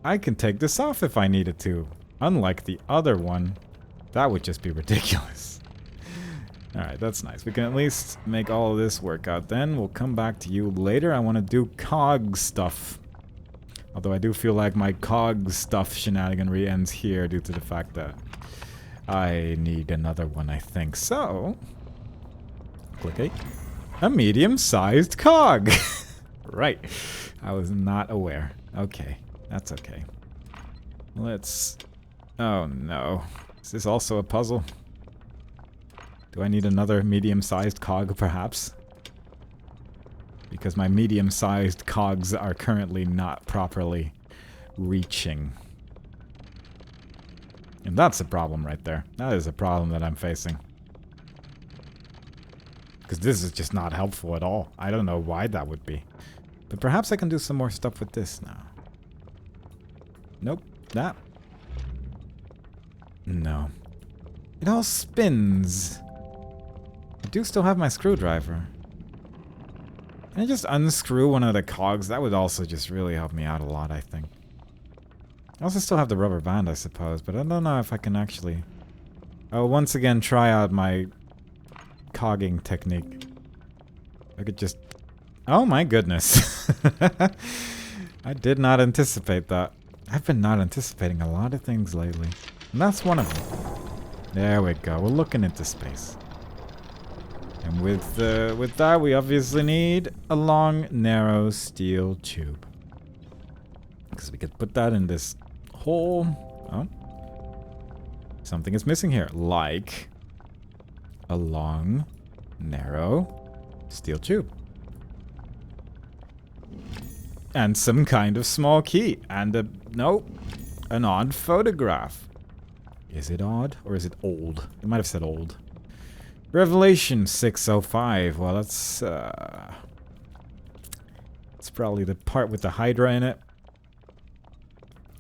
I can take this off if I needed to. Unlike the other one, that would just be ridiculous. Alright, that's nice. We can at least make all of this work out then. We'll come back to you later. I want to do cog stuff. Although I do feel like my cog stuff shenaniganry ends here due to the fact that I need another one, I think. So, click a medium-sized cog. Right. I was not aware. Okay, that's okay. Let's... Oh no. Is this also a puzzle? Do I need another medium-sized cog, perhaps? Because my medium-sized cogs are currently not properly reaching. And that's a problem right there. That is a problem that I'm facing. Because this is just not helpful at all. I don't know why that would be. But perhaps I can do some more stuff with this now. Nope. That. No. It all spins. I do still have my screwdriver. Can I just unscrew one of the cogs? That would also just really help me out a lot, I think. I also still have the rubber band, I suppose, but I don't know if I can actually... I'll once again try out my cogging technique. I could just... Oh my goodness. I did not anticipate that. I've been not anticipating a lot of things lately. And that's one of them. There we go. We're looking into space. And with that, we obviously need a long, narrow steel tube. Because we could put that in this hole. Oh. Something is missing here. Like a long, narrow steel tube. And some kind of small key. And a... Nope. An odd photograph. Is it odd? Or is it old? It might have said old. Revelation 605. Well, that's probably the part with the Hydra in it.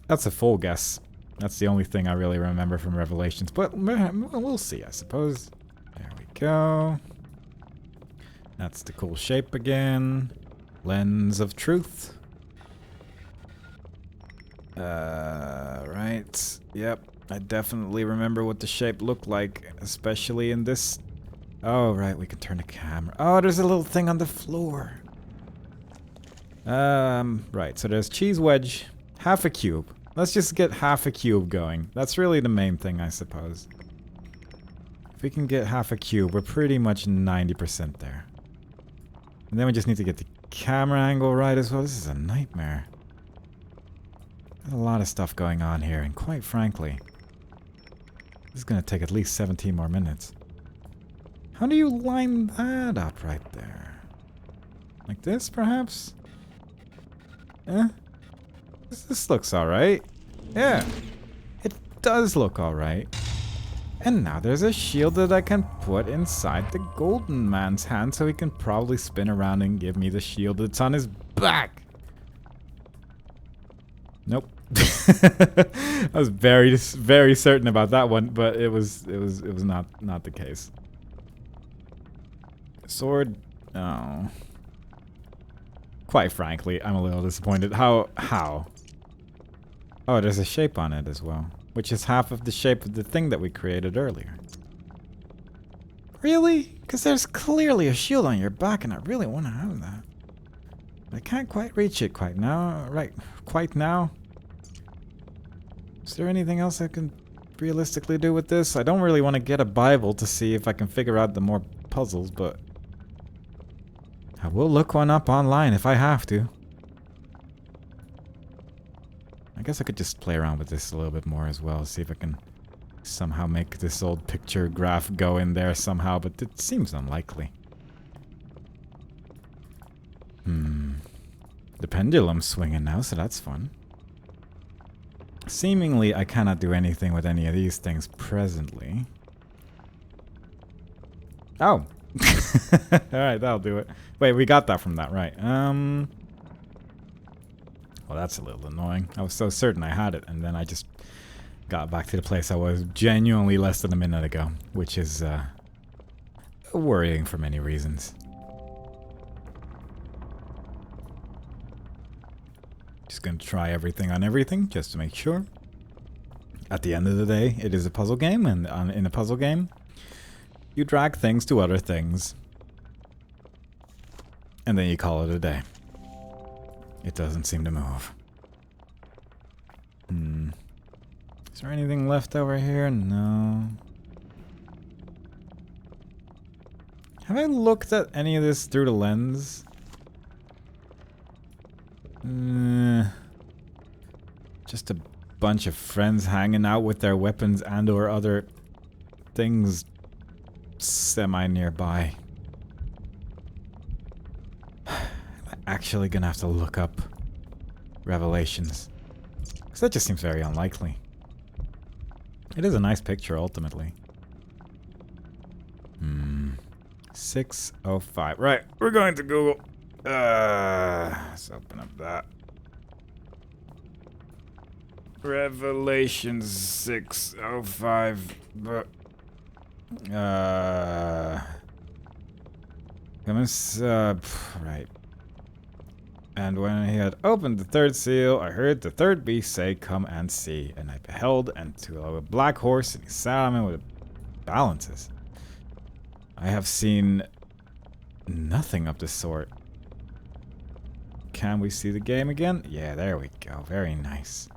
That's a full guess. That's the only thing I really remember from Revelations. But we'll see, I suppose. There we go. That's the cool shape again. Lens of truth. Right. Yep. I definitely remember what the shape looked like, especially in this. Oh, right. We can turn the camera. Oh, there's a little thing on the floor. Right. So there's cheese wedge, half a cube. Let's just get half a cube going. That's really the main thing, I suppose. If we can get half a cube, we're pretty much 90% there. And then we just need to get the camera angle right as well. This is a nightmare. There's a lot of stuff going on here, and quite frankly, this is going to take at least 17 more minutes. How do you line that up right there? Like this, perhaps? Eh? This looks alright. Yeah. It does look alright. And now there's a shield that I can put inside the golden man's hand so he can probably spin around and give me the shield that's on his back. Nope. I was very certain about that one, but it was not the case. Sword. Oh. Quite frankly, I'm a little disappointed. How? Oh, there's a shape on it as well, which is half of the shape of the thing that we created earlier. Really? Because there's clearly a shield on your back, and I really want to have that. I can't quite reach it quite now. Quite now. Is there anything else I can realistically do with this? I don't really want to get a Bible to see if I can figure out the more puzzles, but I will look one up online if I have to. I guess I could just play around with this a little bit more as well, see if I can somehow make this old picture graph go in there somehow, but it seems unlikely. The pendulum's swinging now, so that's fun. Seemingly, I cannot do anything with any of these things presently. Oh! Alright, that'll do it. Wait, we got that from that, right. Well, that's a little annoying. I was so certain I had it, and then I just got back to the place I was genuinely less than a minute ago, which is worrying for many reasons. Just gonna try everything on everything, just to make sure. At the end of the day, it is a puzzle game, and in a puzzle game, you drag things to other things, and then you call it a day. It doesn't seem to move. Is there anything left over here? No. Have I looked at any of this through the lens? Just a bunch of friends hanging out with their weapons and or other things semi-nearby. I'm actually gonna have to look up Revelations, because that just seems very unlikely. It is a nice picture, ultimately. 605. Right, we're going to Google. Let's open up that. Revelations 605. Right. And when he had opened the third seal, I heard the third beast say, "Come and see." And I beheld, and to a black horse, and he sat on him with balances. I have seen nothing of the sort. Can we see the game again? Yeah, there we go. Very nice.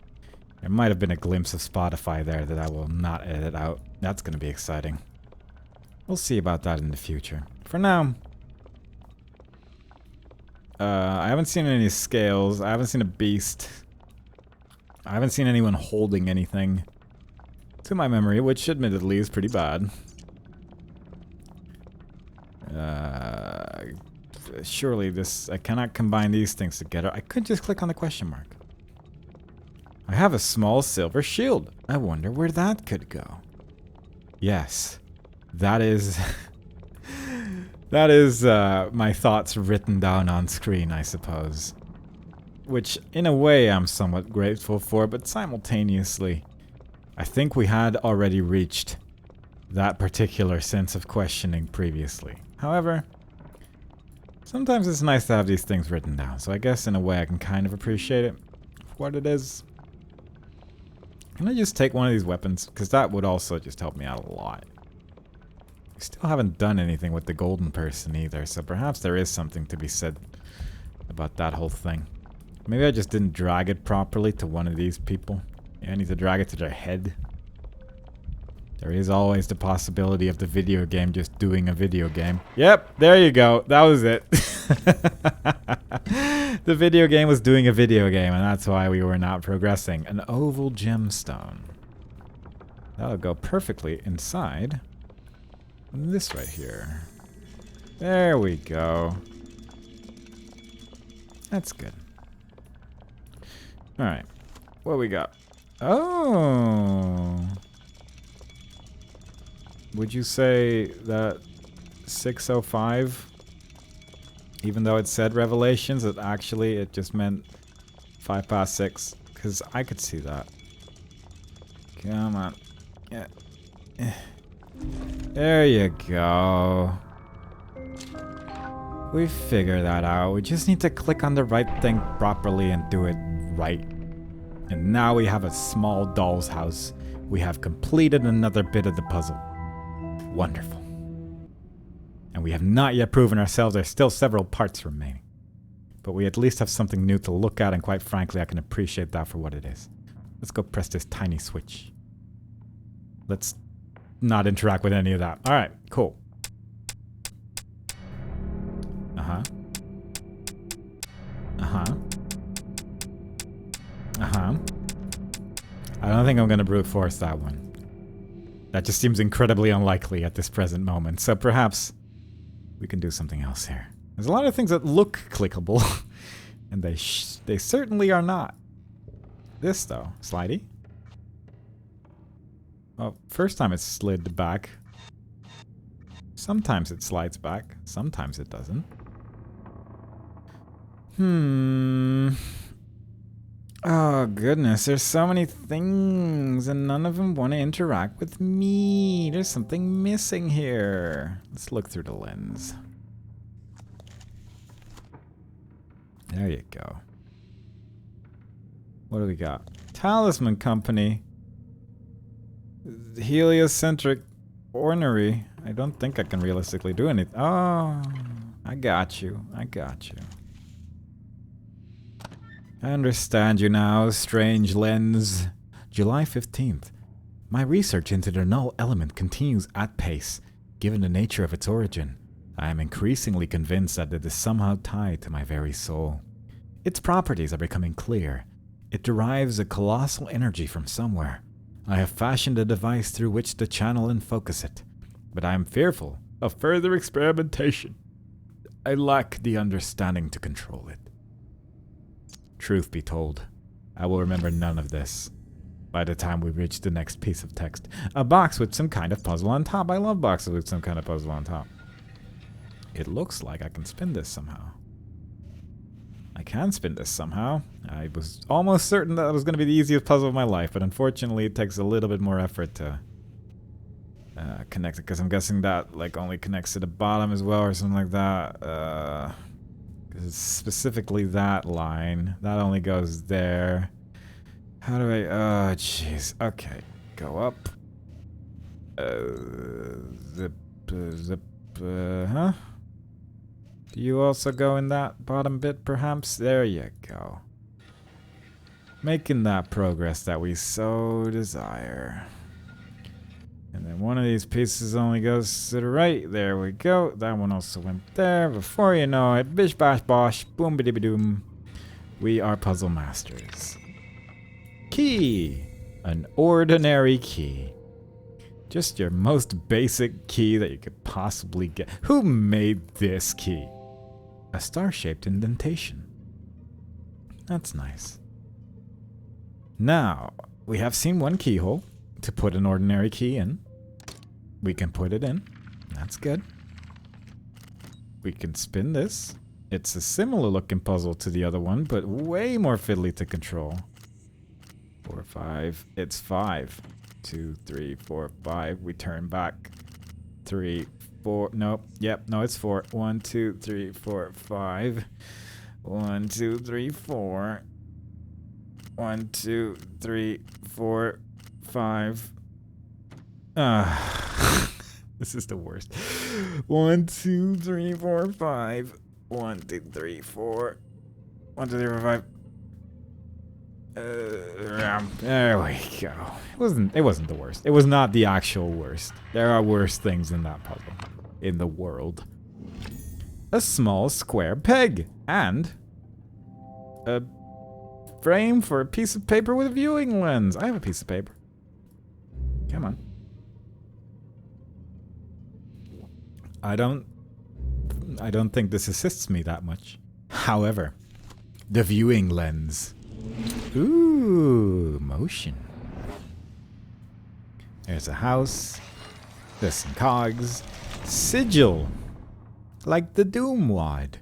There might have been a glimpse of Spotify there that I will not edit out. That's going to be exciting. We'll see about that in the future. For now, I haven't seen any scales. I haven't seen a beast. I haven't seen anyone holding anything to my memory, which admittedly is pretty bad. Surely this... I cannot combine these things together. I could just click on the question mark. I have a small silver shield. I wonder where that could go. Yes. That is... that is my thoughts written down on screen, I suppose. Which, in a way, I'm somewhat grateful for, but simultaneously, I think we had already reached that particular sense of questioning previously. However, sometimes it's nice to have these things written down, so I guess in a way I can kind of appreciate it for what it is. Can I just take one of these weapons? Because that would also just help me out a lot. We still haven't done anything with the golden person either, so perhaps there is something to be said about that whole thing. Maybe I just didn't drag it properly to one of these people. Yeah, I need to drag it to their head. There is always the possibility of the video game just doing a video game. Yep, there you go. That was it. The video game was doing a video game, and that's why we were not progressing. An oval gemstone. That'll go perfectly inside this right here. There we go. That's good. Alright. What we got? Oh. Would you say that 605, even though it said Revelations, it just meant 5 past 6? Because I could see that. Come on. Yeah. There you go. We figured that out. We just need to click on the right thing properly and do it right. And now we have a small doll's house. We have completed another bit of the puzzle. Wonderful. And we have not yet proven ourselves. There's still several parts remaining. But we at least have something new to look at, and quite frankly, I can appreciate that for what it is. Let's go press this tiny switch. Let's not interact with any of that. Alright, cool. Uh-huh. Uh-huh. Uh-huh. I don't think I'm gonna brute force that one. That just seems incredibly unlikely at this present moment. So perhaps we can do something else here. There's a lot of things that look clickable, and they certainly are not. This though, slidey. Well, first time it slid back. Sometimes it slides back. Sometimes it doesn't. Oh goodness, there's so many things and none of them want to interact with me. There's something missing here. Let's look through the lens. There you go. What do we got? Talisman Company. Heliocentric ornery. I don't think I can realistically do anything. Oh, I got you. I got you. I understand you now, strange lens. July 15th. My research into the null element continues at pace. Given the nature of its origin, I am increasingly convinced that it is somehow tied to my very soul. Its properties are becoming clear. It derives a colossal energy from somewhere. I have fashioned a device through which to channel and focus it, but I am fearful of further experimentation. I lack the understanding to control it. Truth be told, I will remember none of this by the time we reach the next piece of text. A box with some kind of puzzle on top. I love boxes with some kind of puzzle on top. It looks like I can spin this somehow. I can spin this somehow. I was almost certain that it was going to be the easiest puzzle of my life, but unfortunately it takes a little bit more effort to connect it, because I'm guessing that like only connects to the bottom as well or something like that. Specifically that line. That only goes there. How do I... Oh, jeez. Okay. Go up. Zip, zip, huh? Do you also go in that bottom bit, perhaps? There you go. Making that progress that we so desire. And then one of these pieces only goes to the right. There we go. That one also went there. Before you know it, bish bash bosh, boom biddy doom. We are puzzle masters. Key. An ordinary key. Just your most basic key that you could possibly get. Who made this key? A star-shaped indentation. That's nice. Now, we have seen one keyhole to put an ordinary key in. We can put it in. That's good. We can spin this. It's a similar looking puzzle to the other one, but way more fiddly to control. 4, 5. It's 5. 2, 3, 4, 5. We turn back. 3, 4. Nope. Yep. No, it's 4. 1, 2, 3, 4, 5. 1, 2, 3, 4. 1, 2, 3, 4, 5. This is the worst. 1, 2, 3, 4, 5. 1, 2, 3, 4. 1, 2, 3, 4, 5. There we go. It wasn't the worst. It was not the actual worst. There are worse things in that puzzle. In the world. A small square peg. And a frame for a piece of paper with a viewing lens. I have a piece of paper. Come on. I don't think this assists me that much. However, the viewing lens. Ooh, motion. There's a house. There's some cogs. Sigil. Like the Doom wad.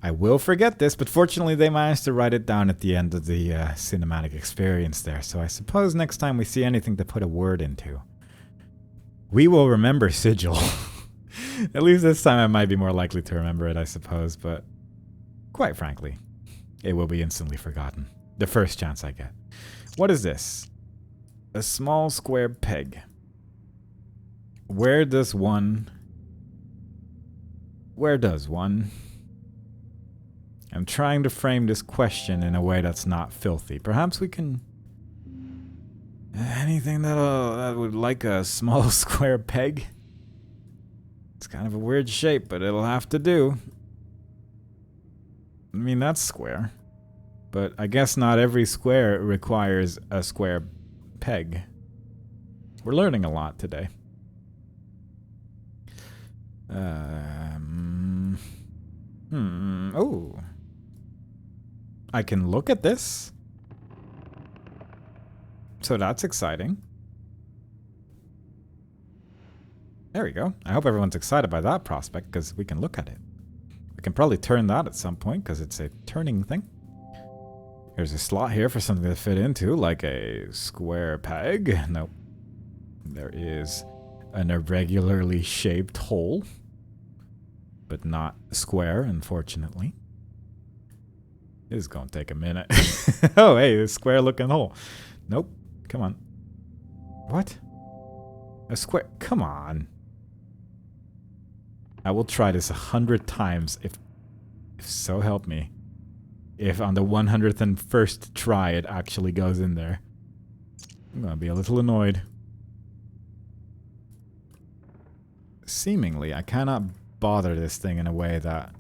I will forget this, but fortunately they managed to write it down at the end of the cinematic experience there, so I suppose next time we see anything to put a word into, we will remember Sigil. At least this time I might be more likely to remember it, I suppose, but quite frankly, it will be instantly forgotten. The first chance I get. What is this? A small square peg. Where does one... I'm trying to frame this question in a way that's not filthy. Perhaps we can... Anything that would like a small square peg? It's kind of a weird shape, but it'll have to do. I mean, that's square. But I guess not every square requires a square peg. We're learning a lot today. Oh. I can look at this. So that's exciting. There we go. I hope everyone's excited by that prospect, because we can look at it. We can probably turn that at some point, because it's a turning thing. There's a slot here for something to fit into, like a square peg. Nope. There is an irregularly shaped hole, but not square, unfortunately. This is going to take a minute. Oh, hey, a square-looking hole. Nope. Come on. What? A square... Come on. I will try this 100 times if so help me. If on the 101st try it actually goes in there. I'm going to be a little annoyed. Seemingly, I cannot bother this thing in a way that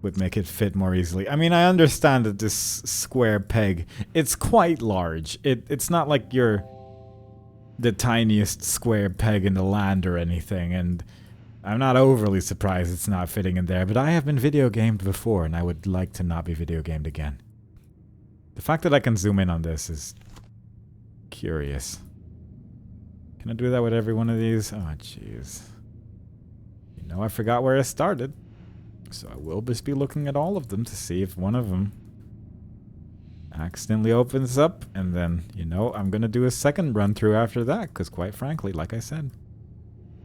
would make it fit more easily. I mean, I understand that this square peg, it's quite large. It's not like you're the tiniest square peg in the land or anything, and I'm not overly surprised it's not fitting in there, but I have been video gamed before, and I would like to not be video gamed again. The fact that I can zoom in on this is curious. Can I do that with every one of these? Oh, jeez. You know, I forgot where I started. So I will just be looking at all of them to see if one of them accidentally opens up, and then, you know, I'm going to do a second run through after that, because quite frankly, like I said,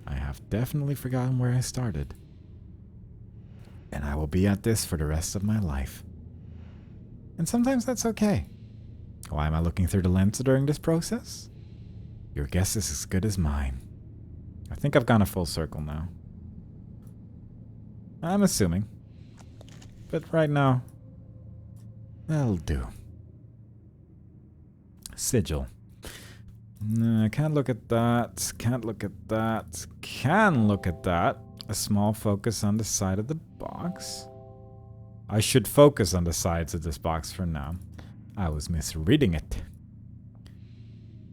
I have definitely forgotten where I started. And I will be at this for the rest of my life. And sometimes that's okay. Why am I looking through the lens during this process? Your guess is as good as mine. I think I've gone a full circle now. I'm assuming. But right now, that'll do. Sigil. No, can't look at that. Can't look at that. Can look at that. A small focus on the side of the box. I should focus on the sides of this box for now. I was misreading it.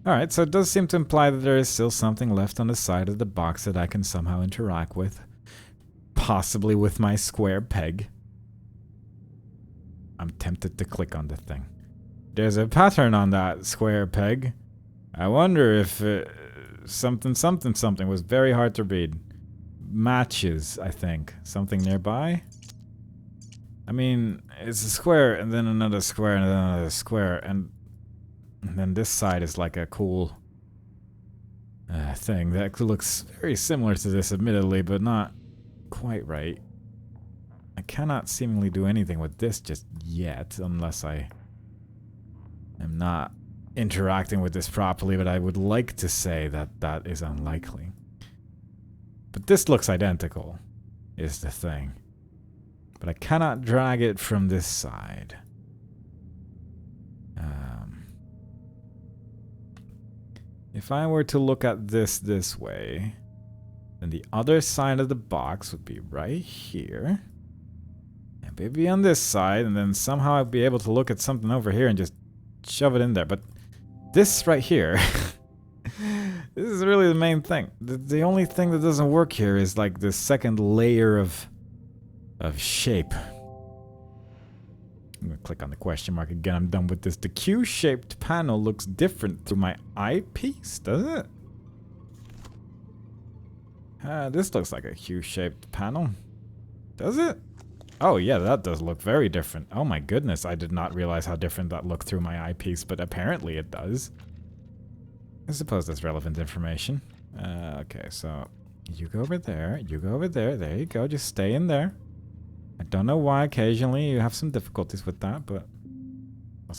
Alright, so it does seem to imply that there is still something left on the side of the box that I can somehow interact with. Possibly with my square peg. I'm tempted to click on the thing. There's a pattern on that square peg. I wonder if something was very hard to read. Matches, I think. Something nearby? I mean, it's a square, and then another square, and then another square, and then this side is like a cool thing that looks very similar to this, admittedly, but not quite right. I cannot seemingly do anything with this just yet, unless I I'm not interacting with this properly, but I would like to say that that is unlikely. But this looks identical, is the thing. But I cannot drag it from this side. If I were to look at this way, then the other side of the box would be right here. And maybe on this side, and then somehow I'd be able to look at something over here and just shove it in there. But this right here, this is really the main thing. The only thing that doesn't work here is like the second layer of shape. I'm gonna click on the question mark again. I'm done with this. The Q-shaped panel looks different through my eyepiece, does it? This looks like a Q-shaped panel. Does it? Oh yeah, that does look very different. Oh my goodness, I did not realize how different that looked through my eyepiece, but apparently it does. I suppose that's relevant information. Okay, so you go over there, you go over there, there you go, just stay in there. I don't know why occasionally you have some difficulties with that, but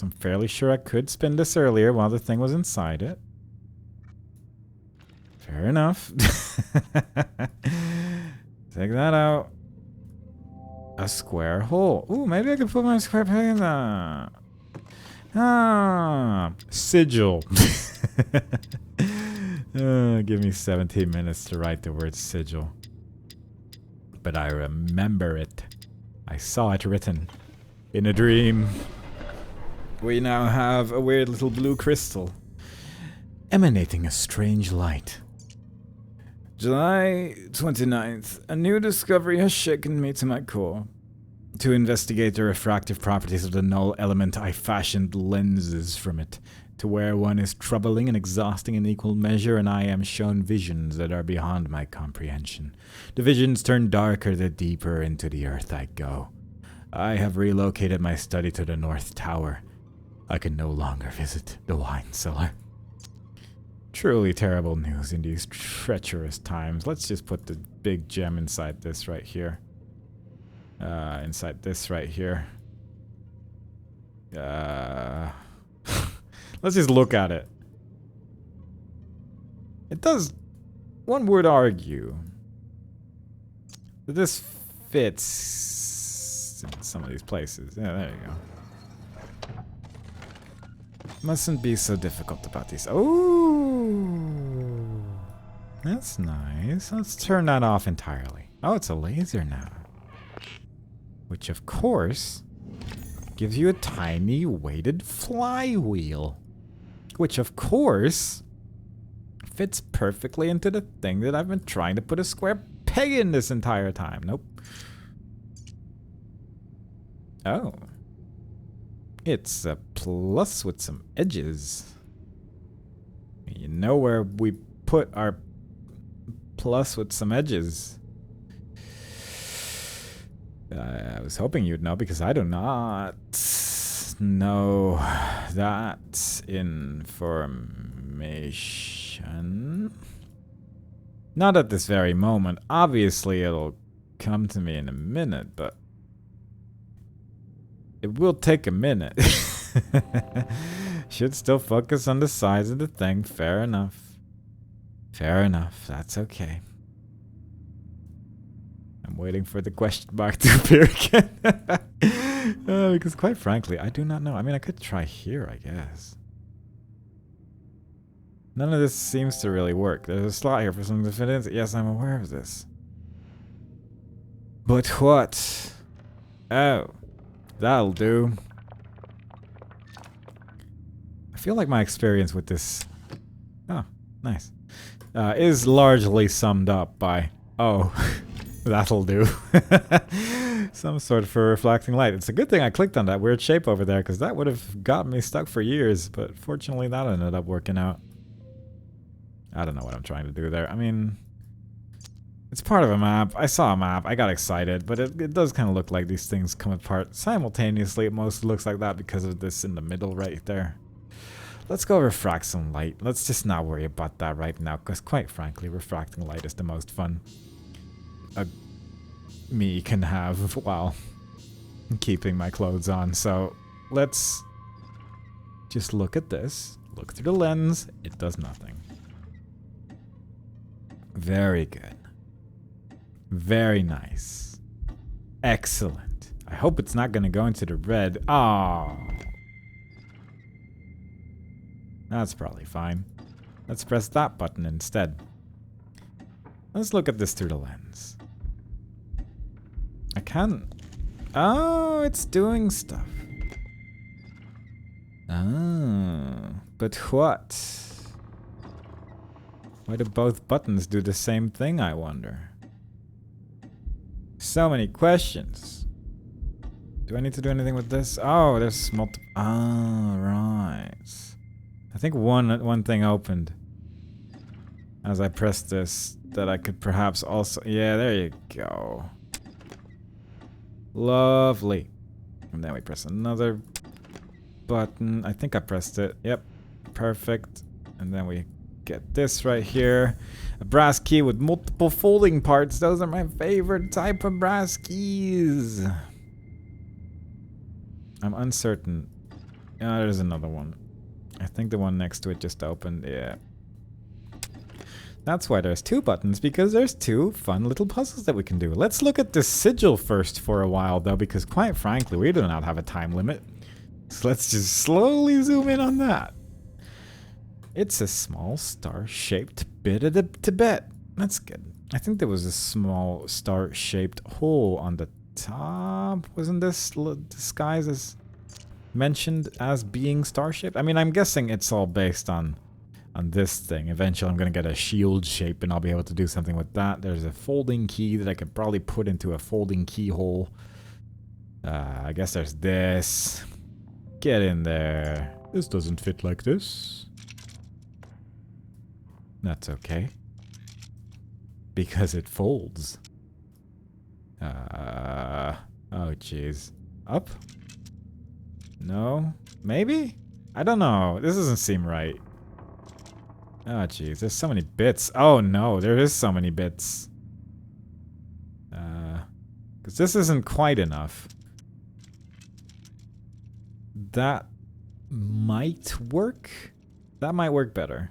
I'm fairly sure I could spin this earlier while the thing was inside it. Fair enough. Take that out. A square hole. Ooh, maybe I could put my square peg in that. Ah, sigil. Give me 17 minutes to write the word sigil. But I remember it. I saw it written in a dream. We now have a weird little blue crystal emanating a strange light. July 29th. A new discovery has shaken me to my core. To investigate the refractive properties of the null element, I fashioned lenses from it. To where one is troubling and exhausting in equal measure, and I am shown visions that are beyond my comprehension. The visions turn darker the deeper into the earth I go. I have relocated my study to the North Tower. I can no longer visit the wine cellar. Truly terrible news in these treacherous times. Let's just put the big gem inside this right here. Inside this right here. Let's just look at it. It does, one would argue, that this fits in some of these places. Yeah, there you go. Mustn't be so difficult about these. Oh, that's nice. Let's turn that off entirely. Oh, it's a laser now. Which, of course, gives you a tiny weighted flywheel. Which, of course, fits perfectly into the thing that I've been trying to put a square peg in this entire time. Nope. Oh. It's a plus with some edges. You know where we put our plus with some edges. I was hoping you'd know because I do not know that information. Not at this very moment. Obviously, it'll come to me in a minute, but it will take a minute. Should still focus on the size of the thing. Fair enough. Fair enough. That's okay. I'm waiting for the question mark to appear again. Because quite frankly, I do not know. I mean, I could try here, I guess. None of this seems to really work. There's a slot here for something to fit in. Yes, I'm aware of this. But what? Oh. That'll do. I feel like my experience with this... Oh, nice. Is largely summed up by... Oh, that'll do. Some sort of reflecting light. It's a good thing I clicked on that weird shape over there, because that would have got me stuck for years, but fortunately that ended up working out. I don't know what I'm trying to do there. I mean... It's part of a map. I saw a map. I got excited, but it does kind of look like these things come apart simultaneously. It mostly looks like that because of this in the middle right there. Let's go refract some light. Let's just not worry about that right now, because quite frankly, refracting light is the most fun me can have while keeping my clothes on. So let's Just look at this. Look through the lens. It does nothing. Very good. Very nice. Excellent. I hope it's not going to go into the red. Oh. That's probably fine. Let's press that button instead. Let's look at this through the lens. I can't... Oh, it's doing stuff. Oh, but what? Why do both buttons do the same thing, I wonder? So many questions. Do I need to do anything with this? Oh, there's multiple... Oh, right. I think one thing opened as I pressed this that I could perhaps also... Yeah, there you go. Lovely. And then we press another button. I think I pressed it. Yep. Perfect. And then we get this right here. A brass key with multiple folding parts. Those are my favorite type of brass keys. I'm uncertain. Yeah, there's another one. I think the one next to it just opened. Yeah. That's why there's two buttons, because there's two fun little puzzles that we can do. Let's look at this sigil first for a while, though, because quite frankly, we do not have a time limit. So let's just slowly zoom in on that. It's a small star-shaped bit of the Tibet. That's good. I think there was a small star-shaped hole on the top. Wasn't this disguised as mentioned as being star-shaped? I mean, I'm guessing it's all based on this thing. Eventually I'm going to get a shield shape and I'll be able to do something with that. There's a folding key that I could probably put into a folding keyhole. I guess there's this. Get in there. This doesn't fit like this. That's okay. Because it folds. Oh jeez. Up? No? Maybe? I don't know. This doesn't seem right. Oh jeez, there's so many bits. Oh no, there is so many bits. Because this isn't quite enough. That might work. That might work better.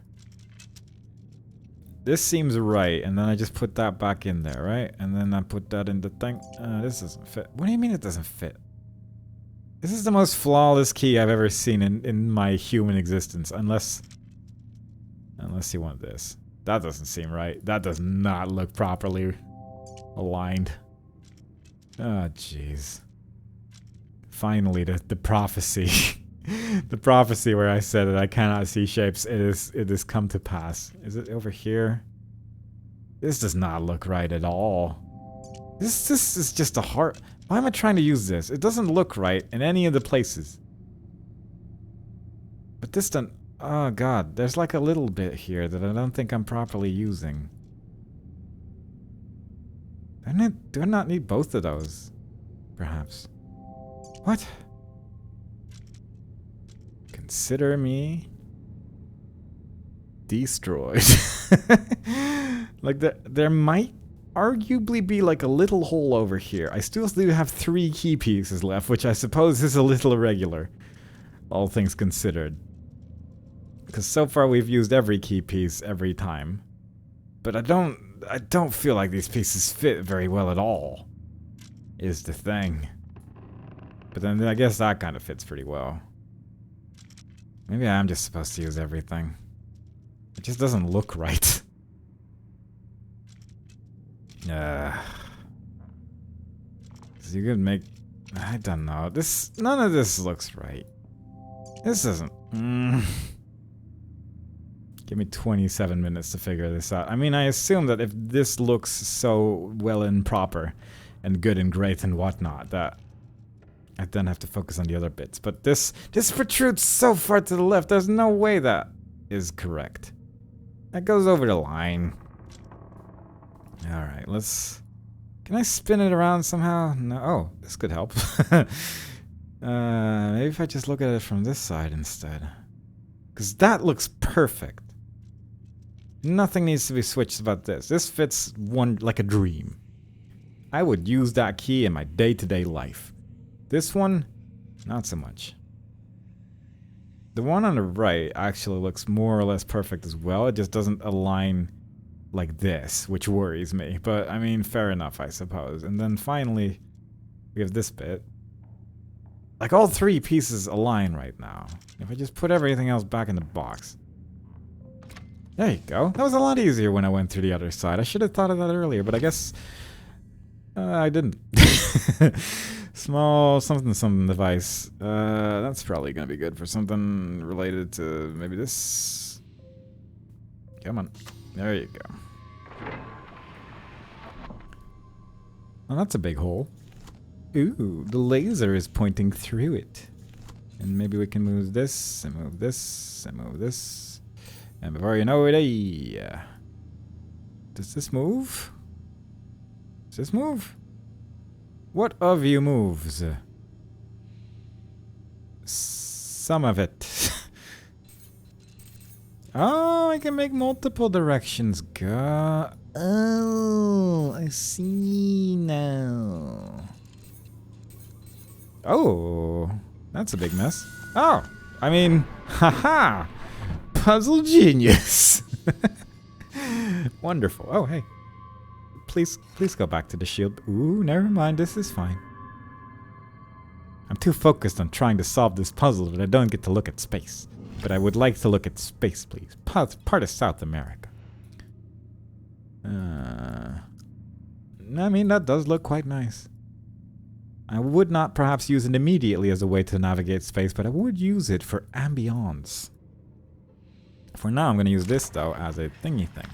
This seems right, and then I just put that back in there, right? And then I put that in the thing. This doesn't fit. What do you mean it doesn't fit? This is the most flawless key I've ever seen in my human existence, unless you want this. That doesn't seem right. That does not look properly aligned. Oh, jeez. Finally, the prophecy. The prophecy where I said that I cannot see shapes, it has come to pass. Is it over here? This does not look right at all. This is just a heart. Why am I trying to use this? It doesn't look right in any of the places. But this doesn't... Oh god, there's like a little bit here that I don't think I'm properly using. Do I not need both of those? Perhaps. What? Consider me destroyed. Like there might arguably be like a little hole over here. I still do have 3 key pieces left, which I suppose is a little irregular, all things considered. Because so far we've used every key piece every time. But I don't feel like these pieces fit very well at all, is the thing. But then I guess that kind of fits pretty well. Maybe I am just supposed to use everything. It just doesn't look right. So you could make... I don't know. None of this looks right. This doesn't... Give me 27 minutes to figure this out. I mean, I assume that if this looks so well and proper and good and great and whatnot, that I then have to focus on the other bits. But this protrudes so far to the left, there's no way that is correct. That goes over the line. Alright, let's... Can I spin it around somehow? No. Oh, this could help. Maybe if I just look at it from this side instead. Because that looks perfect. Nothing needs to be switched about this. This fits one like a dream. I would use that key in my day-to-day life. This one, not so much. The one on the right actually looks more or less perfect as well. It just doesn't align like this, which worries me. But, I mean, fair enough, I suppose. And then finally, we have this bit. Like, all three pieces align right now. If I just put everything else back in the box. There you go. That was a lot easier when I went through the other side. I should have thought of that earlier, but I guess I didn't. Small something device. That's probably gonna be good for something related to maybe this. Come on. There you go. Oh, that's a big hole. Ooh, the laser is pointing through it. And maybe we can move this, and move this, and move this. And before you know it, does this move? Does this move? What of you moves? Some of it. Oh, I can make multiple directions go. Oh, I see now. Oh, that's a big mess. Oh, I mean, haha. Puzzle genius. Wonderful. Oh, hey. Please go back to the shield. Ooh, never mind. This is fine. I'm too focused on trying to solve this puzzle that I don't get to look at space. But I would like to look at space, please. Part of South America. I mean, that does look quite nice. I would not perhaps use it immediately as a way to navigate space, but I would use it for ambience. For now, I'm going to use this, though, as a thingy thing.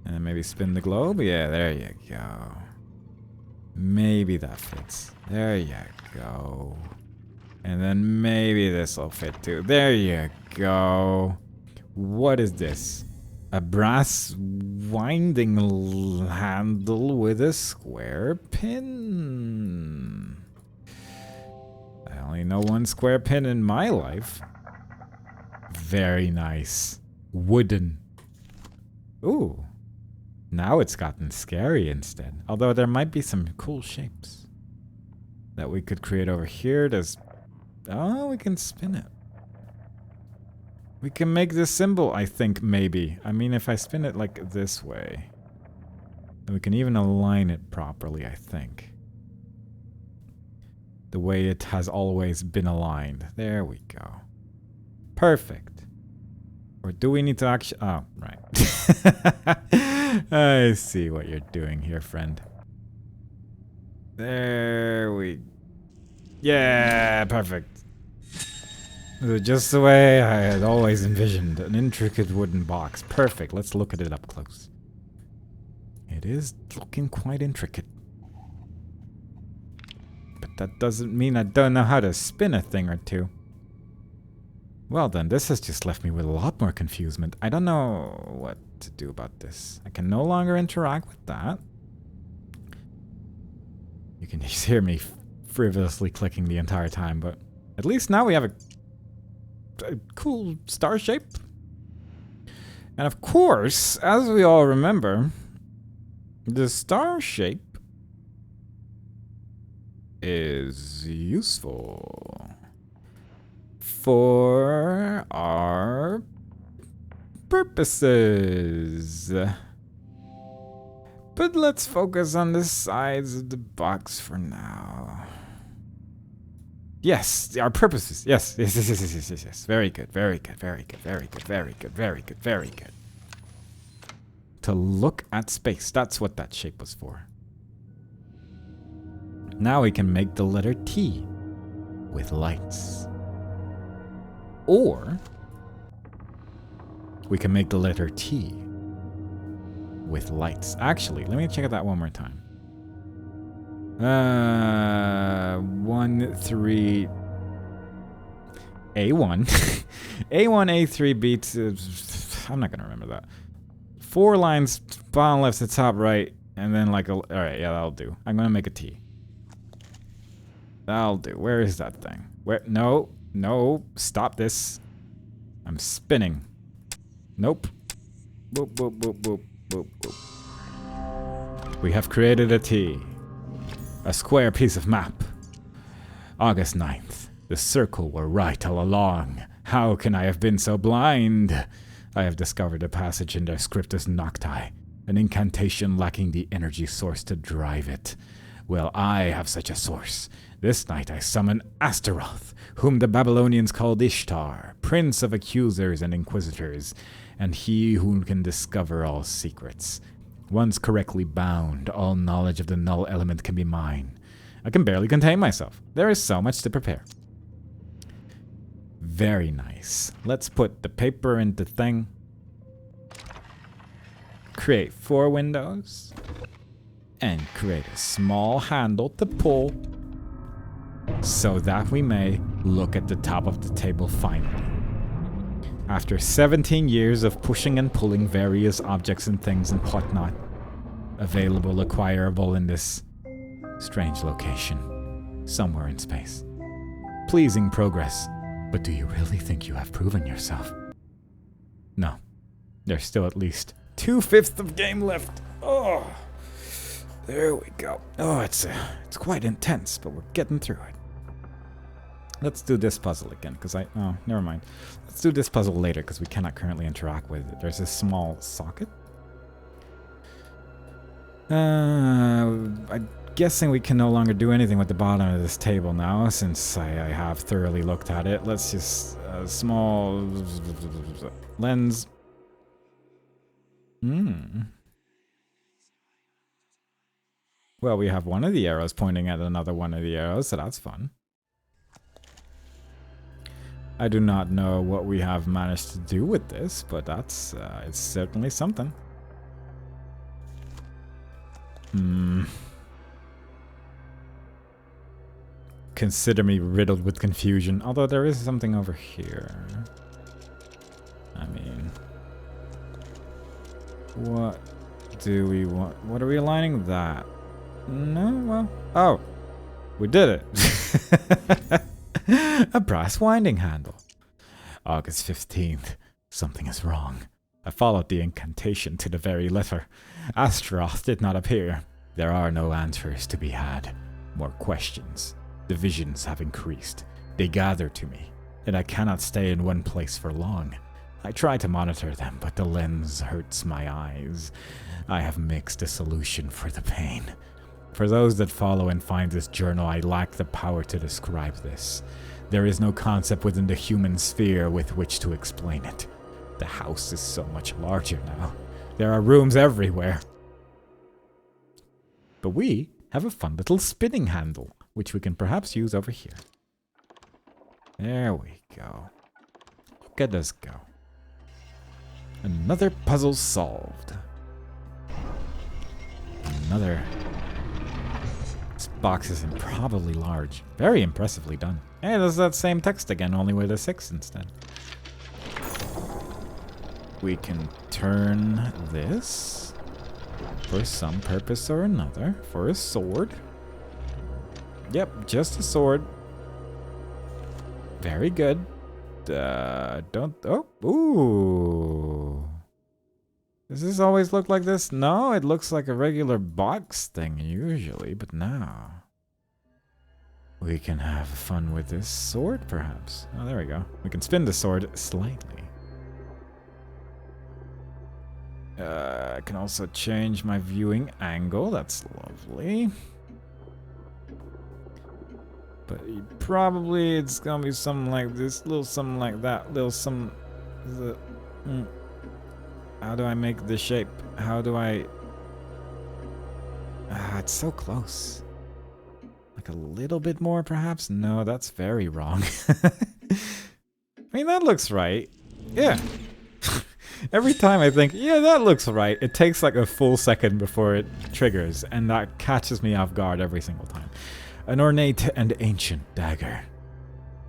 And then maybe spin the globe. Yeah, there you go. Maybe that fits. There you go. And then maybe this will fit, too. There you go. What is this? A brass winding handle with a square pin. I only know one square pin in my life. Very nice. Wooden. Ooh. Now it's gotten scary instead. Although there might be some cool shapes that we could create over here. Oh, we can spin it. We can make this symbol, I think, maybe. I mean, if I spin it like this way, then we can even align it properly, I think. The way it has always been aligned. There we go. Perfect. Or do we need to actually... Oh, right. I see what you're doing here, friend. There we... Yeah, perfect. Just the way I had always envisioned. An intricate wooden box. Perfect. Let's look at it up close. It is looking quite intricate. But that doesn't mean I don't know how to spin a thing or two. Well then, this has just left me with a lot more confusement. I don't know what to do about this. I can no longer interact with that. You can just hear me frivolously clicking the entire time, but at least now we have a cool star shape. And of course, as we all remember, the star shape is useful for our purposes. But let's focus on the sides of the box for now. Yes, our purposes. Yes. Very good, very good, very good, very good, very good, very good, very good. To look at space. That's what that shape was for. Now we can make the letter T with lights. Or we can make the letter T with lights. Actually, let me check that one more time. 1, 3, A1. A1, A3 beats... I'm not going to remember that. 4 lines, bottom left to top right, and then like a... Alright, yeah, that'll do. I'm going to make a T. That'll do. Where is that thing? Where? No. No. Stop this. I'm spinning. Nope. Boop, boop, boop, boop, boop, boop. We have created a T. A square piece of map. August 9th. The circle were right all along. How can I have been so blind? I have discovered a passage in their Scriptus Nocti, an incantation lacking the energy source to drive it. Well, I have such a source. This night I summon Astaroth, whom the Babylonians called Ishtar, prince of accusers and inquisitors, and he who can discover all secrets. Once correctly bound, all knowledge of the null element can be mine. I can barely contain myself. There is so much to prepare. Very nice. Let's put the paper in the thing. Create 4 windows. And create a small handle to pull, so that we may look at the top of the table finally. After 17 years of pushing and pulling various objects and things and whatnot, available, acquirable in this strange location, somewhere in space. Pleasing progress, but do you really think you have proven yourself? No. There's still at least 2/5 of game left. Oh, there we go. Oh, it's quite intense, but we're getting through it. Let's do this puzzle again, because oh, never mind. Let's do this puzzle later, because we cannot currently interact with it. There's a small socket. I'm guessing we can no longer do anything with the bottom of this table now, since I have thoroughly looked at it. Let's just, small lens. Well, we have one of the arrows pointing at another one of the arrows, so that's fun. I do not know what we have managed to do with this, but that's, it's certainly something. Consider me riddled with confusion, although there is something over here. I mean, what do we want? What are we aligning that? No, well, oh, we did it. A brass winding handle. August 15th. Something is wrong. I followed the incantation to the very letter. Astaroth did not appear. There are no answers to be had. More questions. The visions have increased. They gather to me, and I cannot stay in one place for long. I try to monitor them, but the lens hurts my eyes. I have mixed a solution for the pain. For those that follow and find this journal, I lack the power to describe this. There is no concept within the human sphere with which to explain it. The house is so much larger now. There are rooms everywhere. But we have a fun little spinning handle, which we can perhaps use over here. There we go. Look at us go. Another puzzle solved. Another... This box is probably large. Very impressively done. Hey, there's that same text again, only with a 6 instead. We can turn this for some purpose or another. For a sword. Yep, just a sword. Very good. Don't... Oh, ooh. Does this always look like this? No, it looks like a regular box thing usually, but now we can have fun with this sword, perhaps. Oh, there we go. We can spin the sword slightly. I can also change my viewing angle. That's lovely. But probably it's gonna be something like this, little something like that, little some... How do I make the shape? How do I... it's so close. Like a little bit more, perhaps? No, that's very wrong. I mean, that looks right. Yeah. Every time I think, yeah, that looks right, it takes like a full second before it triggers, and that catches me off guard every single time. An ornate and ancient dagger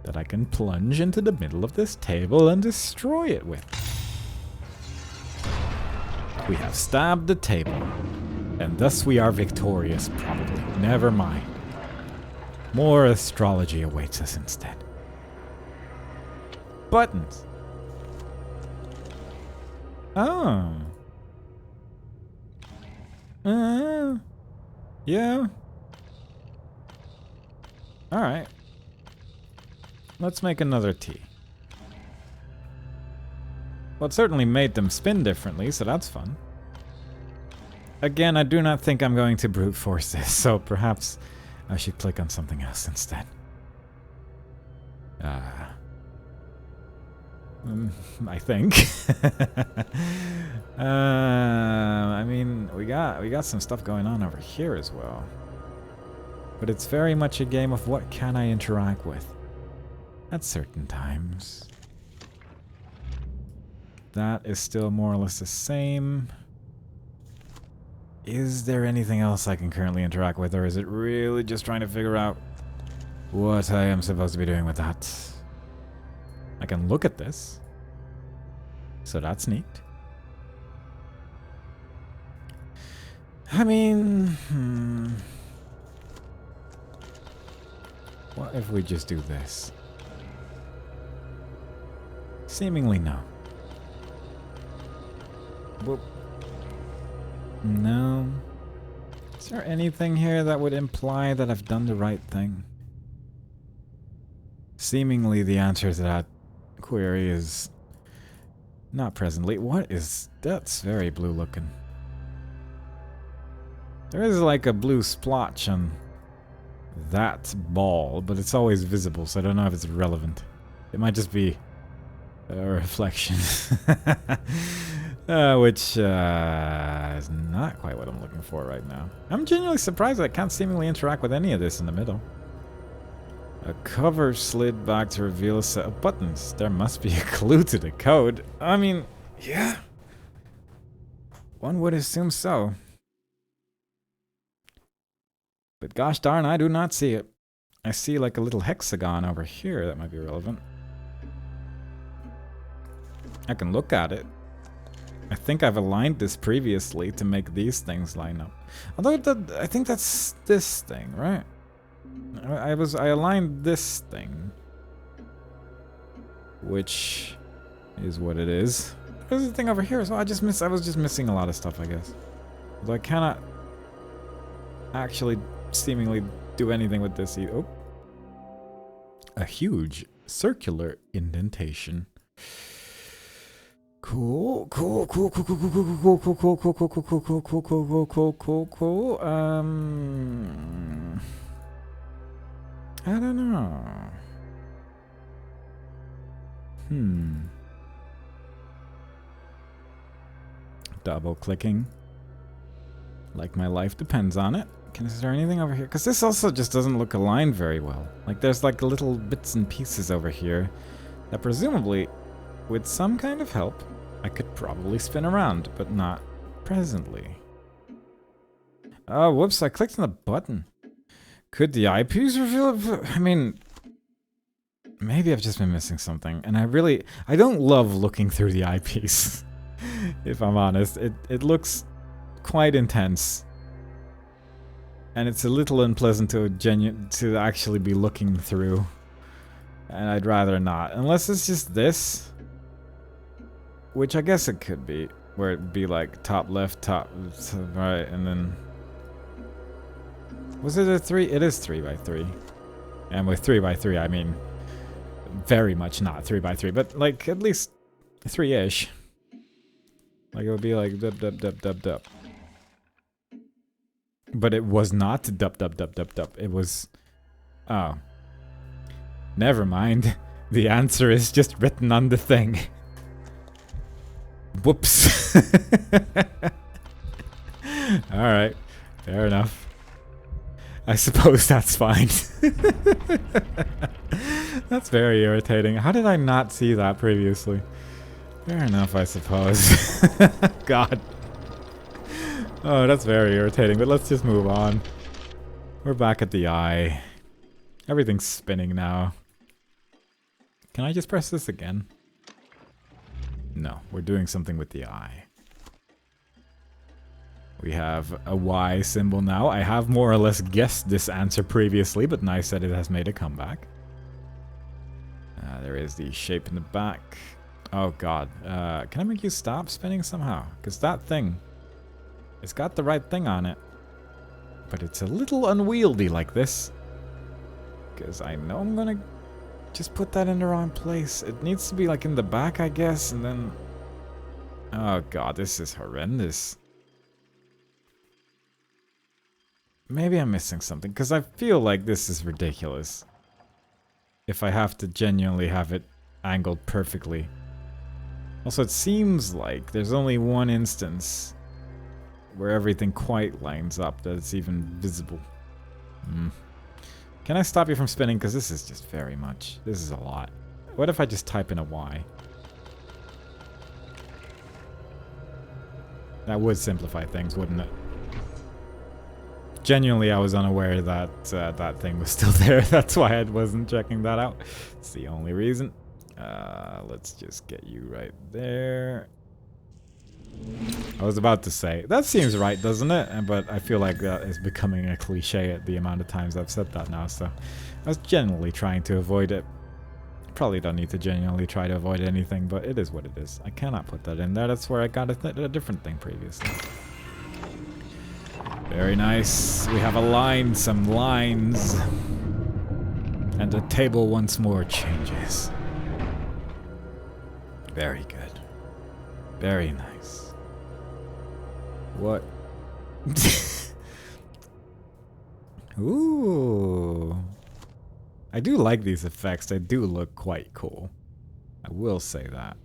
that I can plunge into the middle of this table and destroy it with. We have stabbed the table, and thus we are victorious, probably. Never mind. More astrology awaits us instead. Buttons. Oh. Yeah. Alright. Let's make another tea. Well, it certainly made them spin differently, so that's fun. Again, I do not think I'm going to brute force this, so perhaps I should click on something else instead. I think. I mean, we got some stuff going on over here as well. But it's very much a game of what can I interact with at certain times. That is still more or less the same. Is there anything else I can currently interact with, or is it really just trying to figure out what I am supposed to be doing with that? I can look at this. So that's neat. I mean, what if we just do this? Seemingly no. Whoop. No. Is there anything here that would imply that I've done the right thing? Seemingly the answer to that query is not presently. What is... That's very blue looking. There is like a blue splotch on that ball, but it's always visible, so I don't know if it's relevant. It might just be a reflection. Which is not quite what I'm looking for right now. I'm genuinely surprised I can't seemingly interact with any of this in the middle. A cover slid back to reveal a set of buttons. There must be a clue to the code. I mean, yeah. One would assume so. But gosh darn, I do not see it. I see like a little hexagon over here that might be relevant. I can look at it. I think I've aligned this previously to make these things line up. Although I think that's this thing, right? I aligned this thing, which is what it is. There's the thing over here, so I was just missing a lot of stuff, I guess. Although I cannot actually seemingly do anything with this either. Oh. A huge circular indentation. Cool. I don't know. Double clicking. Like my life depends on it. Is there anything over here? Because this also just doesn't look aligned very well. Like there's like little bits and pieces over here that presumably, with some kind of help, I could probably spin around, but not presently. Oh, whoops, I clicked on the button. Could the eyepiece reveal it? I mean, maybe I've just been missing something. And I don't love looking through the eyepiece, if I'm honest. It looks quite intense. And it's a little unpleasant to actually be looking through. And I'd rather not. Unless it's just this. Which I guess it could be. Where it'd be like top left, top right, and then... Was it a 3? It is 3x3. And with 3x3, I mean... very much not 3x3, but like at least 3-ish. Like it would be like dub dub dub dub dub. But it was not dub dub dub dub dub. It was... Oh. Never mind. The answer is just written on the thing. Whoops. Alright. Fair enough. I suppose that's fine. That's very irritating. How did I not see that previously? Fair enough, I suppose. God. Oh, that's very irritating, but let's just move on. We're back at the eye. Everything's spinning now. Can I just press this again? No, we're doing something with the eye. We have a Y symbol now. I have more or less guessed this answer previously, but nice that it has made a comeback. There is the shape in the back. Oh god. Can I make you stop spinning somehow? Because that thing, it's got the right thing on it. But it's a little unwieldy like this. Because I know I'm gonna just put that in the wrong place. It needs to be like in the back, I guess, and then Oh god, this is horrendous. Maybe I'm missing something, because I feel like this is ridiculous. If I have to genuinely have it angled perfectly. Also, it seems like there's only one instance where everything quite lines up that it's even visible. Can I stop you from spinning? Because this is just very much. This is a lot. What if I just type in a Y? That would simplify things, wouldn't it? Genuinely, I was unaware that that thing was still there. That's why I wasn't checking that out. It's the only reason. Let's just get you right there. I was about to say, that seems right, doesn't it? But I feel like that is becoming a cliche at the amount of times I've said that now, so I was genuinely trying to avoid it. Probably don't need to genuinely try to avoid anything, but it is what it is. I cannot put that in there. That's where I got a different thing previously. Very nice. We have aligned some lines. And the table once more changes. Very good. Very nice. What? Ooh. I do like these effects. They do look quite cool. I will say that.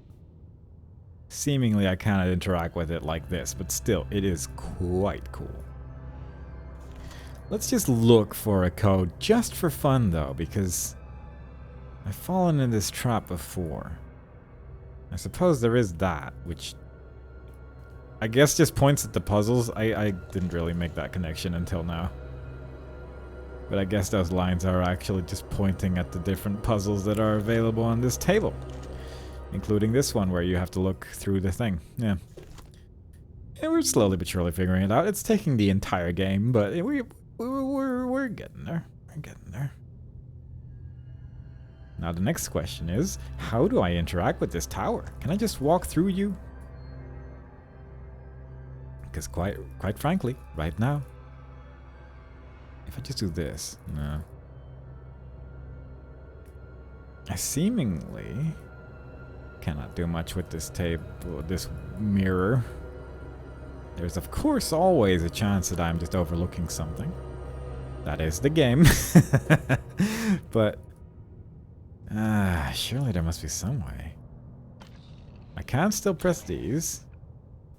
Seemingly I cannot interact with it like this, but still, it is quite cool. Let's just look for a code just for fun though, because I've fallen in this trap before. I suppose there is that, which I guess just points at the puzzles. I didn't really make that connection until now. But I guess those lines are actually just pointing at the different puzzles that are available on this table. Including this one where you have to look through the thing. Yeah. And we're slowly but surely figuring it out. It's taking the entire game, but we're getting there. We're getting there. Now the next question is, how do I interact with this tower? Can I just walk through you? Because quite frankly, right now, if I just do this, no. I seemingly cannot do much with this table, this mirror. There's of course always a chance that I'm just overlooking something. That is the game. But surely there must be some way. I can still press these,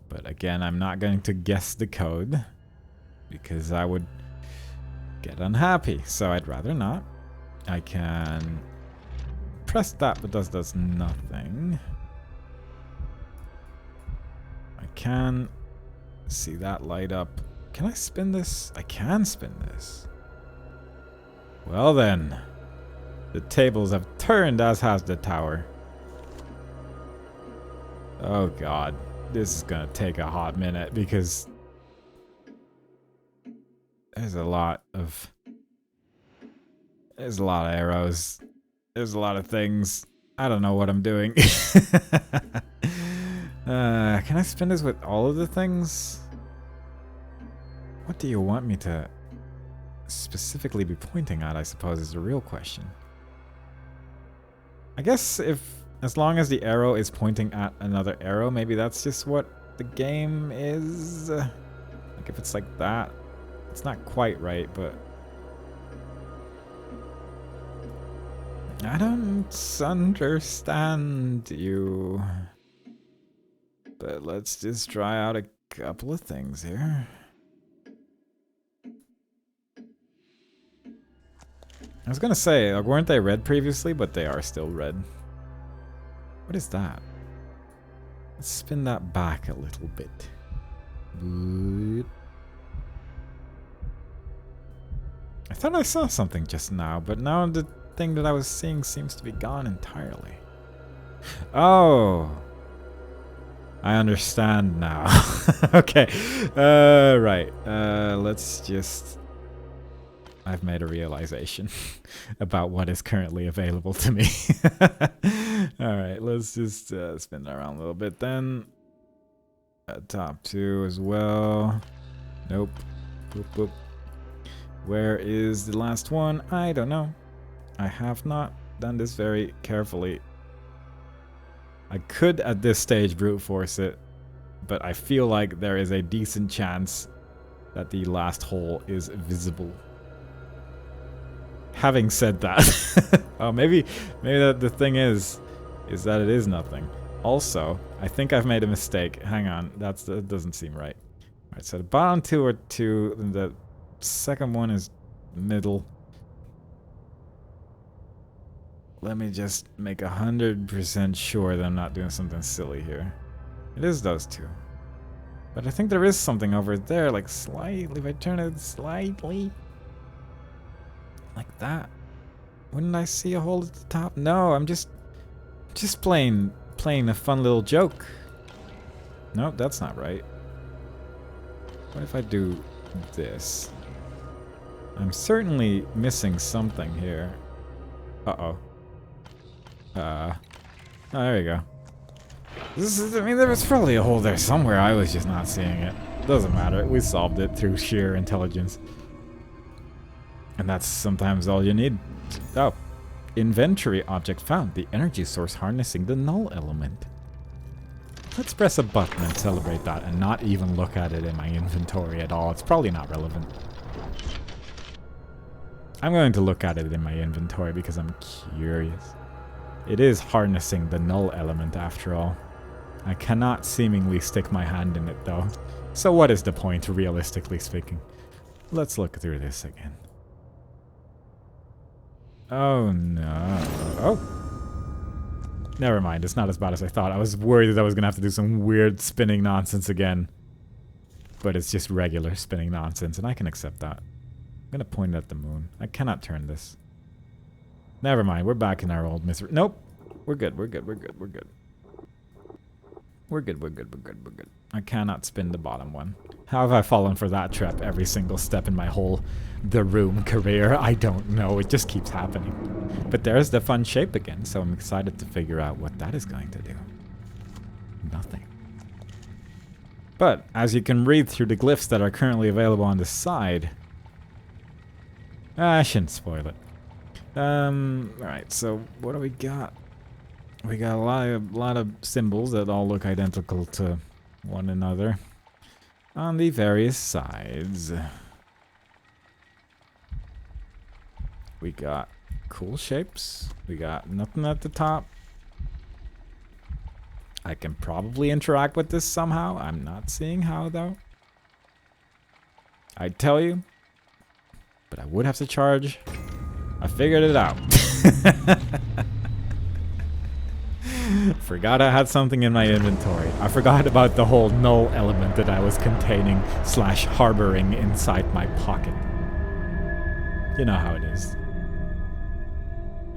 but again, I'm not going to guess the code because I would get unhappy, so I'd rather not. I can press that, but does nothing. I can see that light up. Can I spin this? I can spin this. Well then, the tables have turned, as has the tower. Oh god, this is gonna take a hot minute because there's a lot of arrows. There's a lot of things. I don't know what I'm doing. Can I spin this with all of the things? What do you want me to specifically be pointing at, I suppose, is the real question. I guess as long as the arrow is pointing at another arrow, maybe that's just what the game is. Like if it's like that, it's not quite right, but I don't understand you. But let's just try out a couple of things here. I was gonna say, like, weren't they red previously? But they are still red. What is that? Let's spin that back a little bit. I thought I saw something just now, but now the thing that I was seeing seems to be gone entirely. Oh, I understand now. Okay, right. Let's just. I've made a realization about what is currently available to me. Alright, let's just spin that around a little bit then. Top 2 as well. Nope. Boop, boop. Where is the last one? I don't know. I have not done this very carefully. I could at this stage brute force it, but I feel like there is a decent chance that the last hole is visible. Having said that, oh, maybe the thing is that it is nothing. Also, I think I've made a mistake. Hang on, that doesn't seem right. All right, so the bottom two are 2, and the second one is middle. Let me just make 100% sure that I'm not doing something silly here. It is those 2. But I think there is something over there, like slightly, if I turn it slightly. Like that. Wouldn't I see a hole at the top? No, I'm just playing a fun little joke. Nope, that's not right. What if I do this? I'm certainly missing something here. Uh-oh. Oh, there you go. I mean, there was probably a hole there somewhere. I was just not seeing it. Doesn't matter. We solved it through sheer intelligence. And that's sometimes all you need. Oh. Inventory object found. The energy source harnessing the null element. Let's press a button and celebrate that and not even look at it in my inventory at all. It's probably not relevant. I'm going to look at it in my inventory because I'm curious. It is harnessing the null element after all. I cannot seemingly stick my hand in it though. So what is the point, realistically speaking? Let's look through this again. Oh no. Oh. Never mind, it's not as bad as I thought. I was worried that I was going to have to do some weird spinning nonsense again. But it's just regular spinning nonsense, and I can accept that. I'm going to point it at the moon. I cannot turn this. Never mind, we're back in our old misery. Nope. We're good, we're good, we're good, we're good. We're good, we're good, we're good, we're good. I cannot spin the bottom one. How have I fallen for that trap every single step in my whole The Room career? I don't know, it just keeps happening. But there's the fun shape again, so I'm excited to figure out what that is going to do. Nothing. But, as you can read through the glyphs that are currently available on the side... I shouldn't spoil it. Alright, so what do we got? We got a lot of symbols that all look identical to one another on the various sides. We got cool shapes. We got nothing at the top. I can probably interact with this somehow. I'm not seeing how though. I'd tell you, but I would have to charge. I figured it out. Forgot I had something in my inventory. I forgot about the whole null element that I was containing / harboring inside my pocket. You know how it is.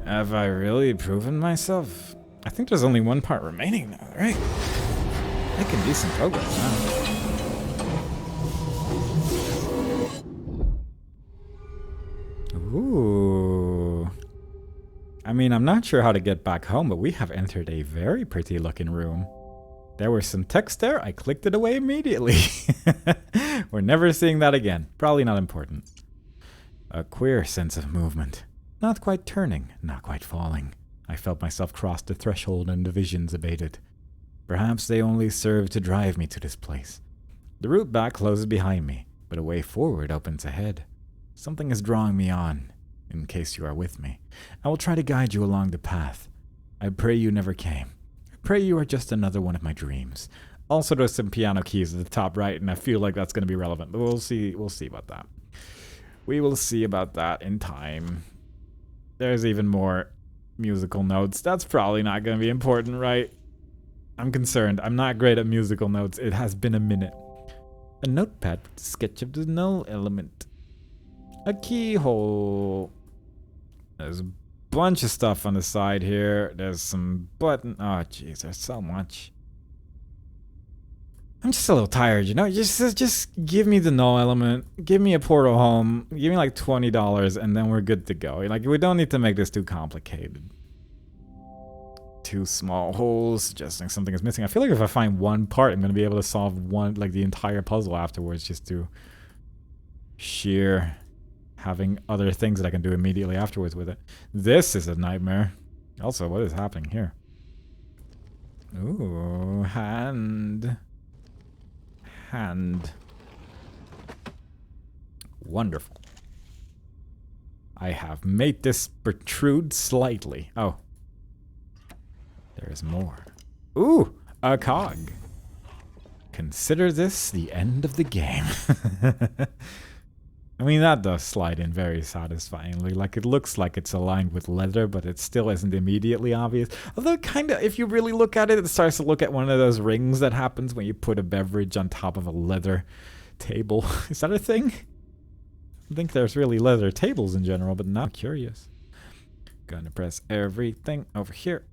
Have I really proven myself? I think there's only one part remaining now, right? Making decent progress now. Ooh. I mean, I'm not sure how to get back home, but we have entered a very pretty looking room. There was some text there. I clicked it away immediately. We're never seeing that again. Probably not important. A queer sense of movement. Not quite turning, not quite falling. I felt myself cross the threshold and the visions abated. Perhaps they only served to drive me to this place. The route back closes behind me, but a way forward opens ahead. Something is drawing me on. In case you are with me, I will try to guide you along the path. I pray you never came. I pray you are just another one of my dreams. Also, there's some piano keys at the top right, and I feel like that's going to be relevant, but we'll see about that. We will see about that in time. There's even more musical notes. That's probably not going to be important, right? I'm concerned. I'm not great at musical notes. It has been a minute. A notepad with a sketch of the null element. A keyhole. There's a bunch of stuff on the side here. There's some button. Oh, jeez, there's so much. I'm just a little tired, you know? Just give me the null element. Give me a portal home. Give me like $20 and then we're good to go. Like, we don't need to make this too complicated. 2 small holes suggesting something is missing. I feel like if I find one part, I'm going to be able to solve the entire puzzle afterwards, just to sheer having other things that I can do immediately afterwards with it. This is a nightmare. Also, what is happening here? Ooh, hand. hand. Wonderful. I have made this protrude slightly. Oh. There's more. Ooh, a cog. Consider this the end of the game. I mean, that does slide in very satisfyingly. Like, it looks like it's aligned with leather, but it still isn't immediately obvious. Although, kind of, if you really look at it, it starts to look at one of those rings that happens when you put a beverage on top of a leather table. Is that a thing? I think there's really leather tables in general, but now I'm curious. Gonna press everything over here.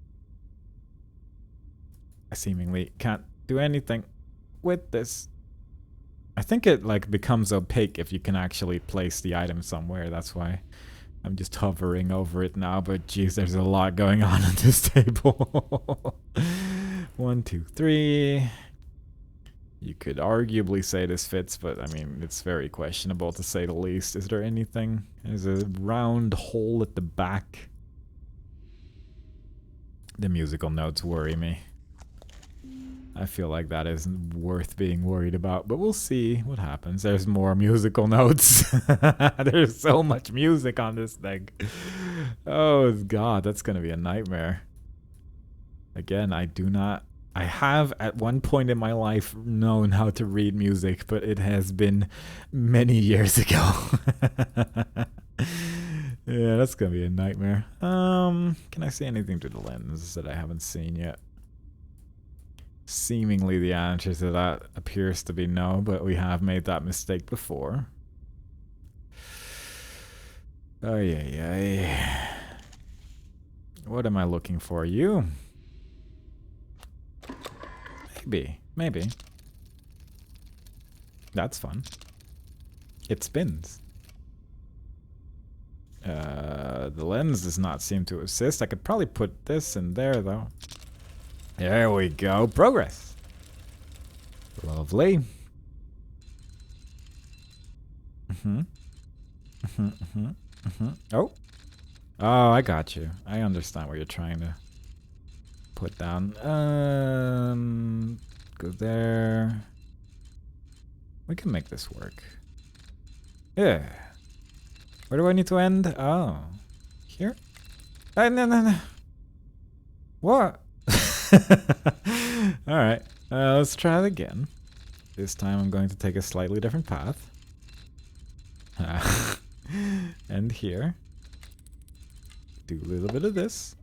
I seemingly can't do anything with this. I think it like becomes opaque if you can actually place the item somewhere. That's why I'm just hovering over it now. But geez, there's a lot going on this table. 1, 2, 3. You could arguably say this fits, but I mean, it's very questionable to say the least. Is there anything? There's a round hole at the back. The musical notes worry me. I feel like that isn't worth being worried about, but we'll see what happens. There's more musical notes. There's so much music on this thing. Oh, God, that's going to be a nightmare. Again, I have at one point in my life known how to read music, but it has been many years ago. Yeah, that's going to be a nightmare. Can I see anything through the lens that I haven't seen yet? Seemingly the answer to that appears to be no, but we have made that mistake before. Oh, yeah. What am I looking for? You? Maybe. That's fun. It spins. The lens does not seem to assist. I could probably put this in there, though. There we go. Progress. Lovely. Oh. Oh, I got you. I understand what you're trying to put down. Go there. We can make this work. Yeah. Where do I need to end? Oh. Here? No. What? Alright, let's try it again. This time I'm going to take a slightly different path. And here. Do a little bit of this.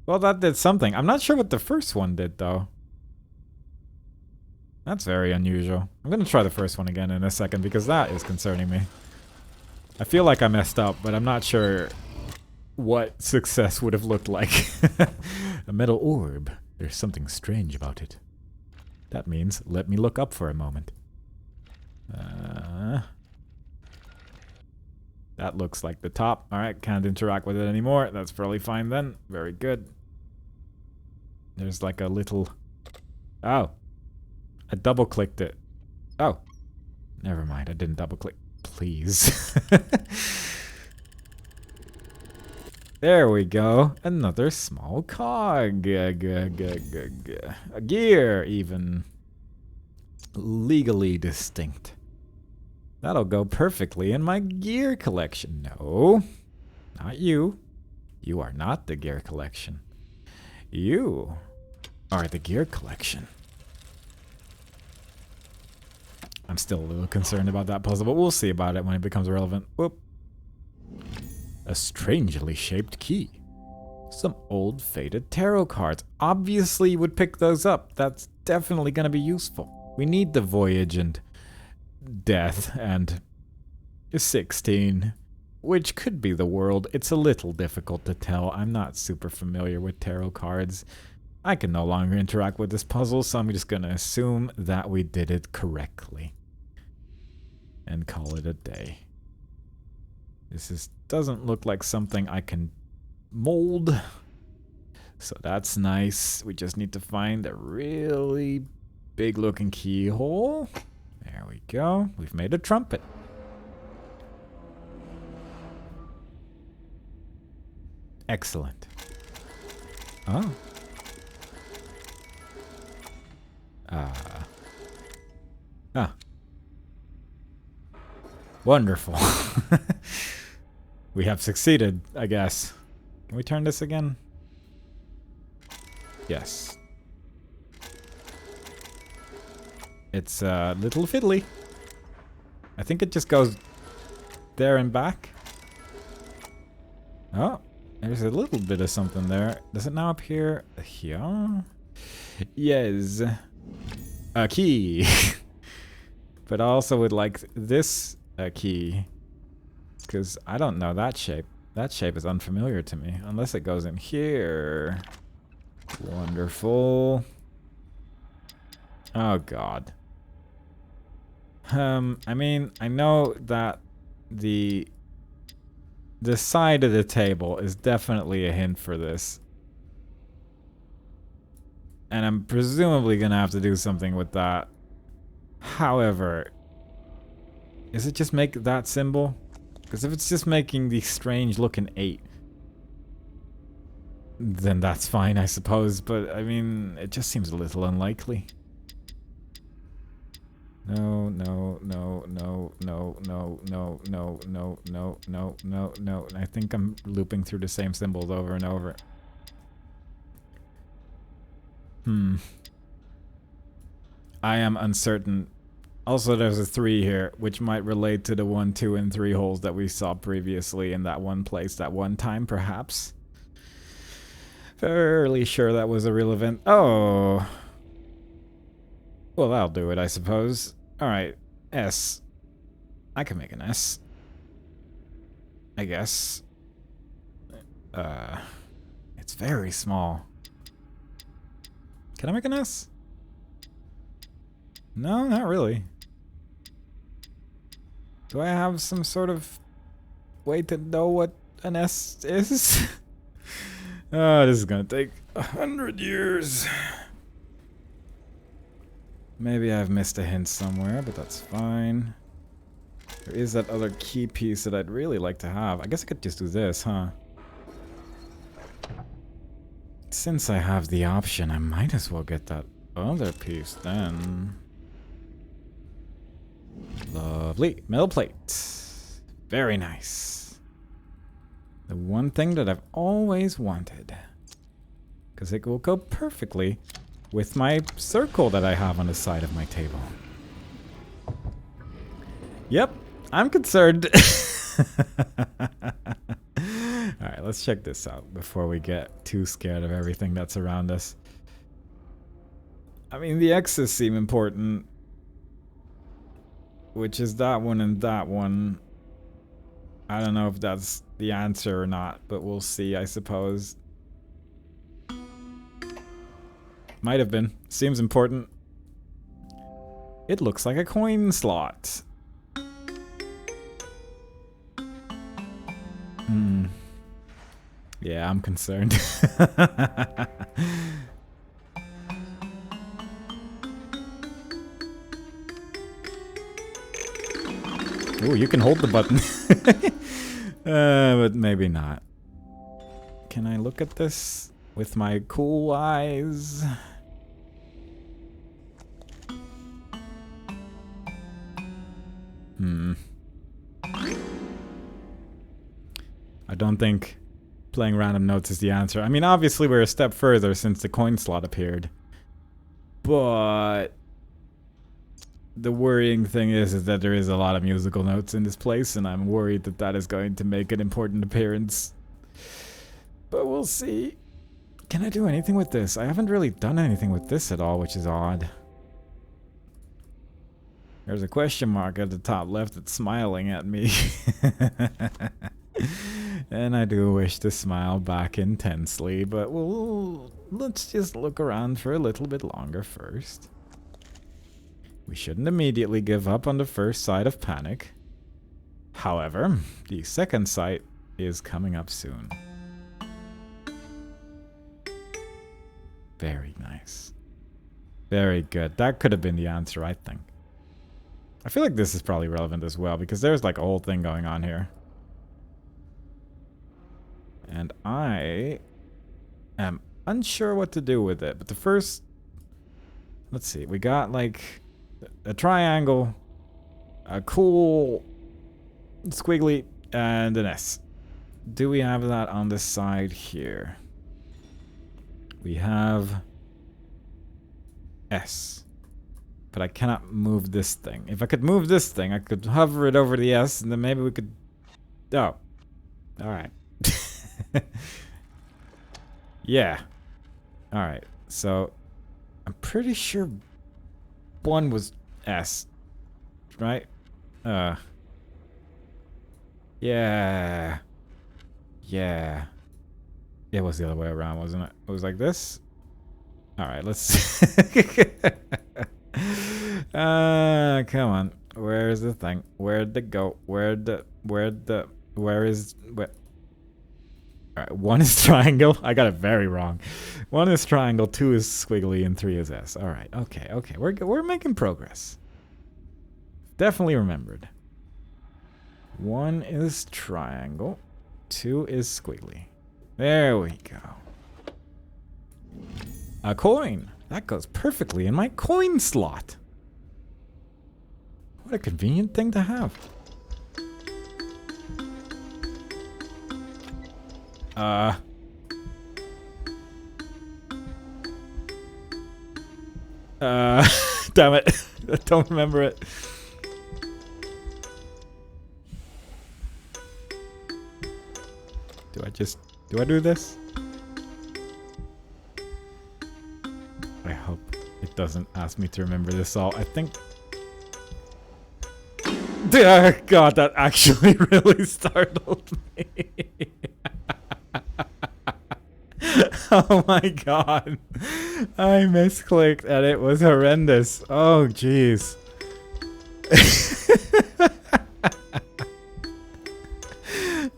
Well, that did something. I'm not sure what the first one did, though. That's very unusual. I'm going to try the first one again in a second, because that is concerning me. I feel like I messed up, but I'm not sure what success would have looked like. A metal orb. There's something strange about it. That means let me look up for a moment. That looks like the top. Alright, can't interact with it anymore. That's probably fine then. Very good. There's like a little... Oh. I double-clicked it. Oh. Never mind, I didn't double-click. Please. There we go. Another small cog. A gear, even. Legally distinct. That'll go perfectly in my gear collection. No, not you. You are not the gear collection. You are the gear collection. I'm still a little concerned about that puzzle, but we'll see about it when it becomes relevant. Whoop. A strangely shaped key. Some old faded tarot cards. Obviously you would pick those up. That's definitely going to be useful. We need the voyage and death and 16, which could be the world. It's a little difficult to tell. I'm not super familiar with tarot cards. I can no longer interact with this puzzle, so I'm just going to assume that we did it correctly. And call it a day. This doesn't look like something I can mold. So that's nice. We just need to find a really big looking keyhole. There we go. We've made a trumpet. Excellent. Oh. Wonderful. We have succeeded, I guess. Can we turn this again? Yes. It's a little fiddly. I think it just goes there and back. Oh, there's a little bit of something there. Does it now appear here? Yes. A key. But I also would like this key. Because I don't know that shape. That shape is unfamiliar to me. Unless it goes in here. Wonderful. Oh, God. I mean, I know that the side of the table is definitely a hint for this. And I'm presumably gonna have to do something with that. However, is it just make that symbol? Because if it's just making the strange looking 8, then that's fine, I suppose. But I mean, it just seems a little unlikely. No, no, no, no, no, no, no, no, no, no, no, no, no. I think I'm looping through the same symbols over and over. I am uncertain. Also, there's a 3 here, which might relate to the 1, 2, and 3 holes that we saw previously in that one place that one time, perhaps. Fairly sure that was a real event. Oh. Well, that'll do it, I suppose. Alright, S. I can make an S. I guess. It's very small. Can I make an S? No, not really. Do I have some sort of way to know what an S is? Oh, this is gonna take 100 years. Maybe I've missed a hint somewhere, but that's fine. There is that other key piece that I'd really like to have. I guess I could just do this, huh? Since I have the option, I might as well get that other piece then. Lovely. Metal plate. Very nice. The one thing that I've always wanted. Because it will go perfectly with my circle that I have on the side of my table. Yep, I'm concerned. Alright, let's check this out before we get too scared of everything that's around us. I mean, the X's seem important. Which is that one and that one. I don't know if that's the answer or not, but we'll see, I suppose. Might have been. Seems important. It looks like a coin slot. Yeah, I'm concerned. Ooh, you can hold the button. But maybe not. Can I look at this with my cool eyes? I don't think playing random notes is the answer. I mean, obviously we're a step further since the coin slot appeared. But the worrying thing is that there is a lot of musical notes in this place, and I'm worried that that is going to make an important appearance. But we'll see. Can I do anything with this? I haven't really done anything with this at all, which is odd. There's a question mark at the top left that's smiling at me. And I do wish to smile back intensely, but let's just look around for a little bit longer first. We shouldn't immediately give up on the first sight of panic. However, the second sight is coming up soon. Very nice. Very good. That could have been the answer, I think. I feel like this is probably relevant as well, because there's like a whole thing going on here. And I am unsure what to do with it. But the first... Let's see. We got like a triangle, a cool squiggly, and an S. Do we have that on the side here? We have S. But I cannot move this thing. If I could move this thing, I could hover it over the S, and then maybe we could... Oh. Alright. Yeah. Alright, so... I'm pretty sure... one was S. Right? Yeah. Yeah. It was the other way around, wasn't it? It was like this? Alright, let's... come on. Where's the thing? Where'd it go? Where is... Alright, 1 is triangle. I got it very wrong. 1 is triangle, 2 is squiggly, and 3 is S. Alright, okay. We're making progress. Definitely remembered. 1 is triangle, 2 is squiggly. There we go. A coin. That goes perfectly in my coin slot. What a convenient thing to have. Damn it. I don't remember it. Do I do this? I hope it doesn't ask me to remember this all. I think... God, that actually really startled me. Oh my god. I misclicked and it was horrendous. Oh jeez.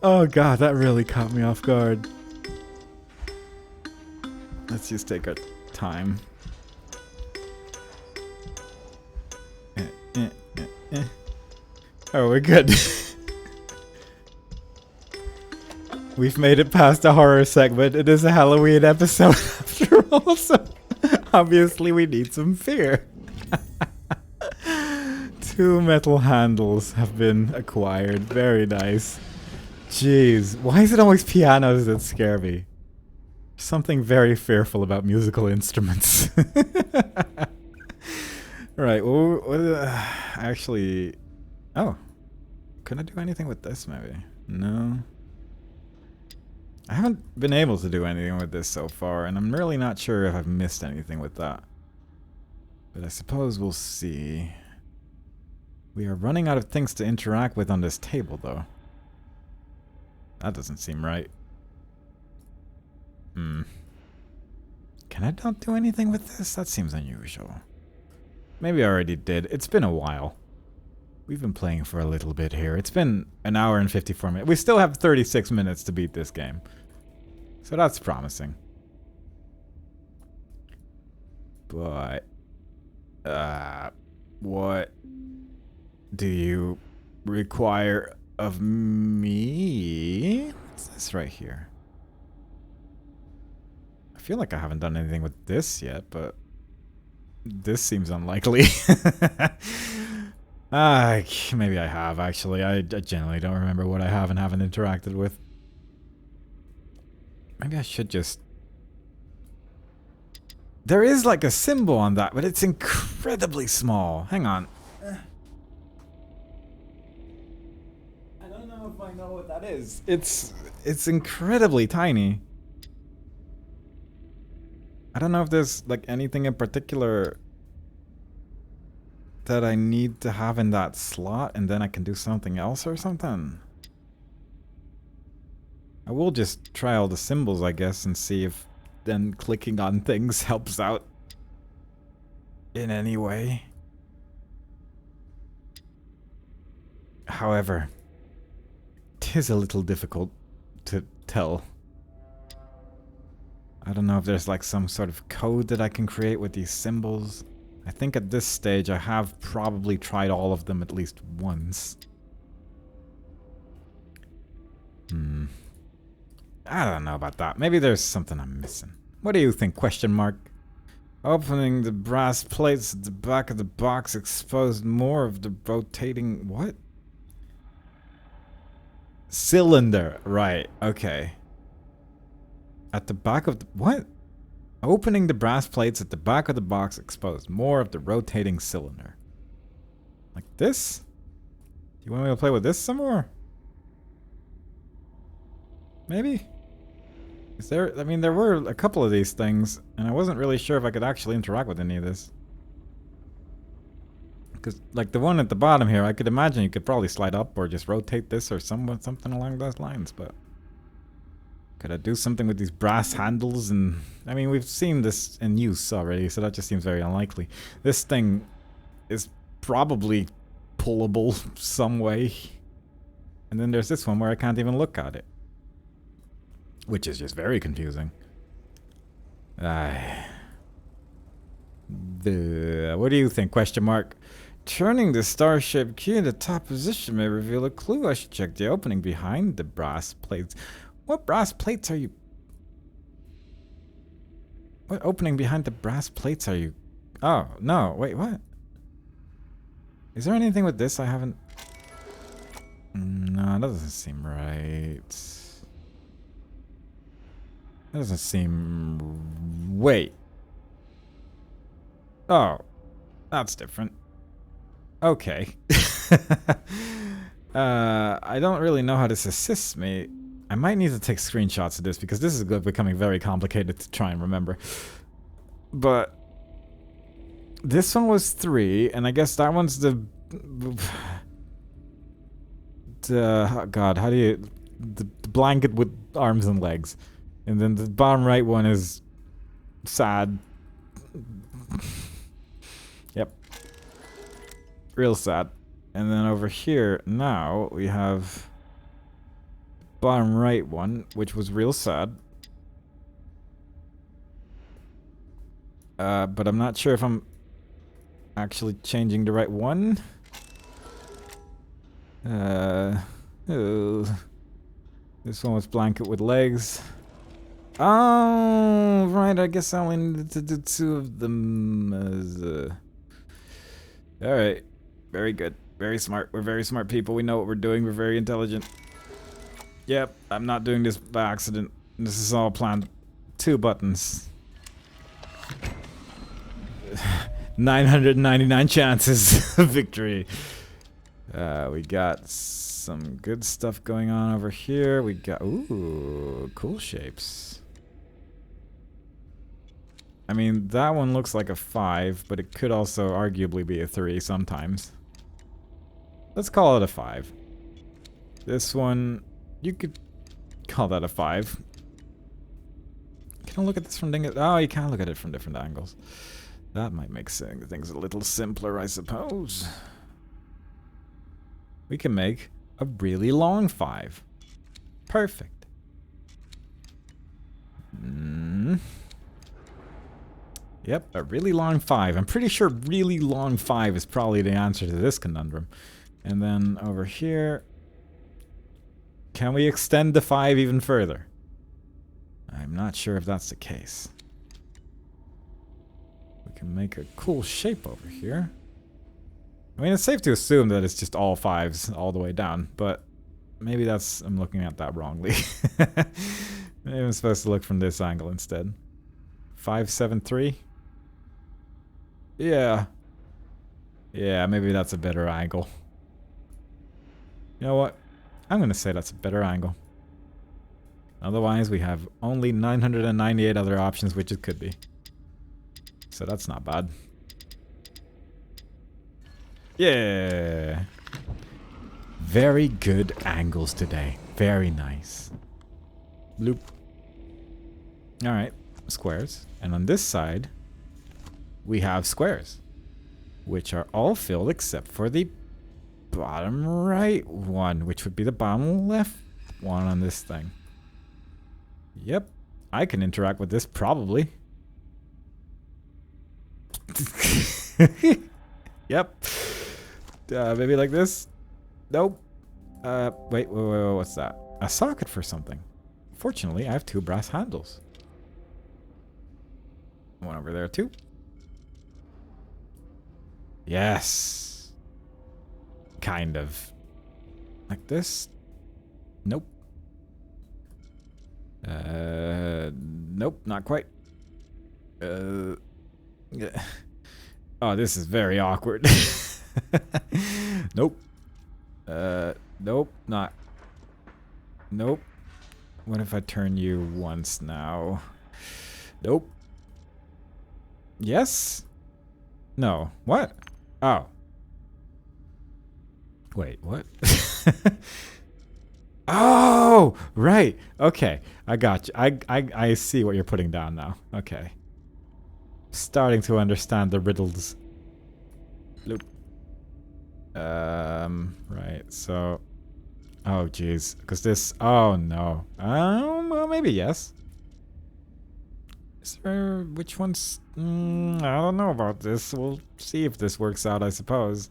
Oh god, that really caught me off guard. Let's just take our time. Oh, we're good. We've made it past the horror segment. It is a Halloween episode after all, so obviously we need some fear. 2 metal handles have been acquired. Very nice. Jeez, why is it always pianos that scare me? Something very fearful about musical instruments. Right, well, actually... Oh. Can I do anything with this, maybe? No. I haven't been able to do anything with this so far, and I'm really not sure if I've missed anything with that. But I suppose we'll see. We are running out of things to interact with on this table, though. That doesn't seem right. Can I not do anything with this? That seems unusual. Maybe I already did. It's been a while. We've been playing for a little bit here. It's been an hour and 54 minutes. We still have 36 minutes to beat this game. So that's promising. But... what do you require of me? What's this right here? I feel like I haven't done anything with this yet, but... this seems unlikely. Maybe I have, actually. I generally don't remember what I have and haven't interacted with. Maybe I should just... There is like a symbol on that, but it's incredibly small. Hang on. I don't know if I know what that is. It's incredibly tiny. I don't know if there's like anything in particular that I need to have in that slot, and then I can do something else or something. I will just try all the symbols, I guess, and see if then clicking on things helps out in any way. However, 'tis a little difficult to tell. I don't know if there's like some sort of code that I can create with these symbols. I think at this stage I have probably tried all of them at least once. I don't know about that. Maybe there's something I'm missing. What do you think? Question mark. Opening the brass plates at the back of the box exposed more of the rotating... What? Cylinder. Right. Okay. At the back of the... What? Opening the brass plates at the back of the box exposed more of the rotating cylinder. Like this? Do you want me to play with this some more? Maybe? Is there... I mean, there were a couple of these things, and I wasn't really sure if I could actually interact with any of this. Because, like, the one at the bottom here, I could imagine you could probably slide up or just rotate this or something along those lines, but... Could I do something with these brass handles? And I mean, we've seen this in use already, so that just seems very unlikely. This thing is probably pullable some way. And then there's this one where I can't even look at it. Which is just very confusing. What do you think? Question mark. Turning the star-shaped key in the top position may reveal a clue. I should check the opening behind the brass plates. What brass plates are you... What opening behind the brass plates are you... Oh, no. Wait, what? Is there anything with this I haven't... No, that doesn't seem right. That doesn't seem... Wait. Oh. That's different. Okay. I don't really know how this assists me. I might need to take screenshots of this because this is becoming very complicated to try and remember. But this one was 3, and I guess that one's the God, how do you... The blanket with arms and legs. And then the bottom right one is sad. Yep. Real sad. And then over here, now, we have... bottom right one, which was real sad. But I'm not sure if I'm actually changing the right one. Oh. This one was blanket with legs. Oh, right, I guess I only needed to do 2 of them. Alright, very good. Very smart. We're very smart people. We know what we're doing. We're very intelligent. Yep, I'm not doing this by accident. This is all planned. 2 buttons. 999 chances of victory. We got some good stuff going on over here. We got... Ooh, cool shapes. I mean, that one looks like a 5, but it could also arguably be a 3 sometimes. Let's call it a 5. This one... You could call that a 5. Can I look at this from... Oh, you can look at it from different angles. That might make things a little simpler, I suppose. We can make a really long 5. Perfect. Yep, a really long 5. I'm pretty sure really long 5 is probably the answer to this conundrum. And then over here... Can we extend the 5 even further? I'm not sure if that's the case. We can make a cool shape over here. I mean, it's safe to assume that it's just all 5s all the way down, but maybe that's... I'm looking at that wrongly. Maybe I'm supposed to look from this angle instead. 5, 7, 3? Yeah. Yeah, maybe that's a better angle. You know what? I'm going to say that's a better angle. Otherwise, we have only 998 other options, which it could be. So that's not bad. Yeah. Very good angles today. Very nice. Bloop. Alright, squares. And on this side, we have squares, which are all filled except for the bottom right one, which would be the bottom left one on this thing. Yep, I can interact with this probably. Yep. Maybe like this? Nope. Wait, what's that? A socket for something. Fortunately, I have 2 brass handles. One over there too. Yes. Kind of. Like this? Nope. Nope, not quite. Yeah. Oh, this is very awkward. Nope. Nope, not. Nope. What if I turn you once now? Nope. Yes? No. What? Oh. Wait, what? Oh, right. Okay. I got you. I see what you're putting down now. Okay. Starting to understand the riddles. Loop. Right. So. Oh, jeez. Because this. Oh, no. Well, maybe yes. Is there. Which one's. I don't know about this. We'll see if this works out, I suppose.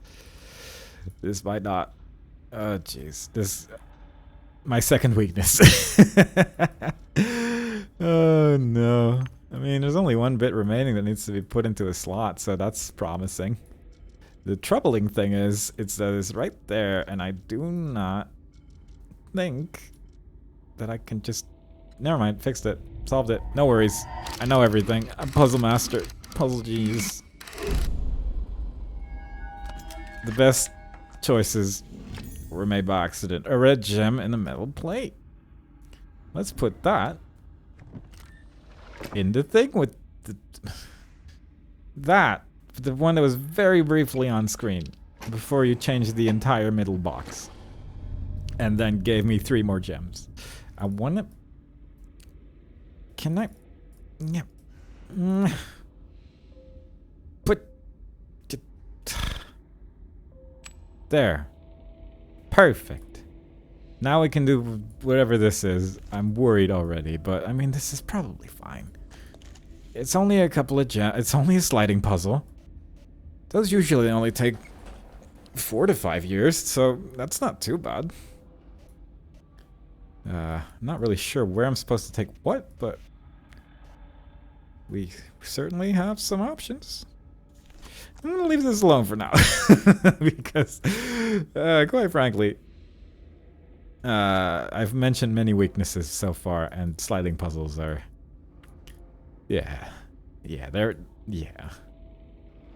This might not. Oh, jeez. This. My second weakness. Oh, no. I mean, there's only one bit remaining that needs to be put into a slot, so that's promising. The troubling thing is, it's right there, and I do not think that I can just... Never mind, fixed it. Solved it. No worries. I know everything. I'm puzzle master. Puzzle genius. The best choices were made by accident. A red gem in a metal plate. Let's put that in the thing with that. The one that was very briefly on screen before you changed the entire middle box. And then gave me 3 more gems. I wanna... Can I... Yeah. Put... There. Perfect. Now we can do whatever this is. I'm worried already, but I mean, this is probably fine. It's only a couple of gems. It's only a sliding puzzle. Those usually only take 4 to 5 years, so that's not too bad. I'm not really sure where I'm supposed to take what, but we certainly have some options. I'm gonna leave this alone for now. Because, quite frankly, I've mentioned many weaknesses so far, and sliding puzzles are... Yeah.